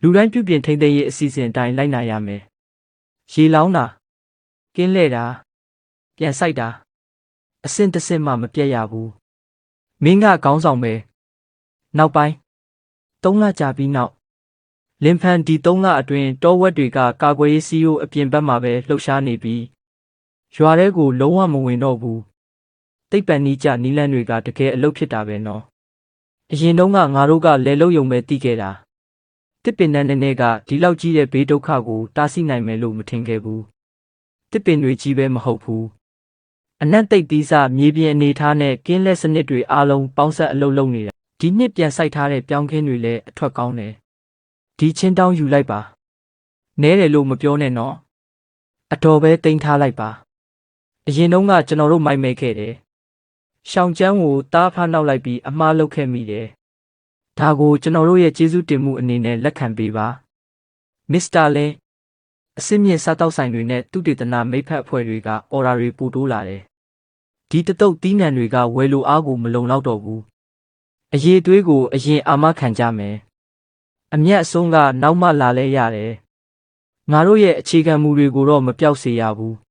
လူတိုင်းပြုပြင်ထိန်းသိမ်းရေးအစီအစဉ်အတိုင်းလိုက်နာရမယ်ရေလောင်းတာကင်းလဲတာပြန်ဆိုင်တာအဆင့်တစ်ဆင့်မှမပြတ်ရဘူးမင်းကခေါင်းဆောင်ပဲနောက်ပိုင်း3 လကြာပြီးနောက်လင်ဖန်ဒီ3 လအတွင်းတောဝက်တွေကကာကွယ်ရေးစီးရိုးအပြင်ဘက်မှာပဲလှုပ်ရှားနေပြီးရွာထဲကိုလုံးဝမဝင်တော့ဘူးတိတ်ပန်နီးကြနီးလန်းတွေကတကယ်အလုပ်ဖြစ်တာပဲနော်အရင်တုန်းကငါတို့ကလဲလုံးယုံပဲတီးခဲ့တာတစ်ပင်နဲ့နဲ့ကဒီလောက်ကြီးတဲ့ဘေးဒုက္ခကိုတားဆီးနိုင်မယ်လို့မထင်ခဲ့ဘူးတစ်ပင်တွေကြီးပဲမဟုတ်ဘူးအနက်သိပ်သီးစားမြေပြင်အနေထားနဲ့ကင်းလက်စနစ်တွေအားလုံးပေါင်းဆက်အလုပ်လုပ်နေတာဒီနှစ်ပြန်စိုက်ထားတဲ့ပြောင်းခင်းတွေလည်းအထွက်ကောင်းတယ်ဒီချင်းတောင်းယူလိုက်ပါနဲတယ်လို့မပြောနဲ့နော်အတော်ပဲတင်ထားလိုက်ပါအရင်တုန်းကကျွန်တော်တို့မိုက်မဲခဲ့တယ်ရှောင်းကျန်းကိုတားဖားနောက်လိုက်ပြီးအမှားလုပ်ခဲ့မိတယ်ဒါကိုကျွန်တော်တို့ရဲ့ကျေးဇူးတင်မှုအနေနဲ့လက်ခံပေးပါမစ္စတာလင်းအစစ်မြင့်စားတောက်ဆိုင်တွေနဲ့သူတေသနာမိဖက်အဖွဲ့တွေကအော်ဒါတွေပို့တိုးလာတယ်ဒီတတုတ်တီးနှံတွေကဝယ်လိုအားကိုမလုံလောက်တော့ဘူးအရေးသွေးကိုအရင်အာမခံကြမယ်အမျက်အဆုံးကနောက်မှလာလဲရတယ်ငါတို့ရဲ့အခြေခံမူတွေကိုတော့မပြောက်စေရဘူး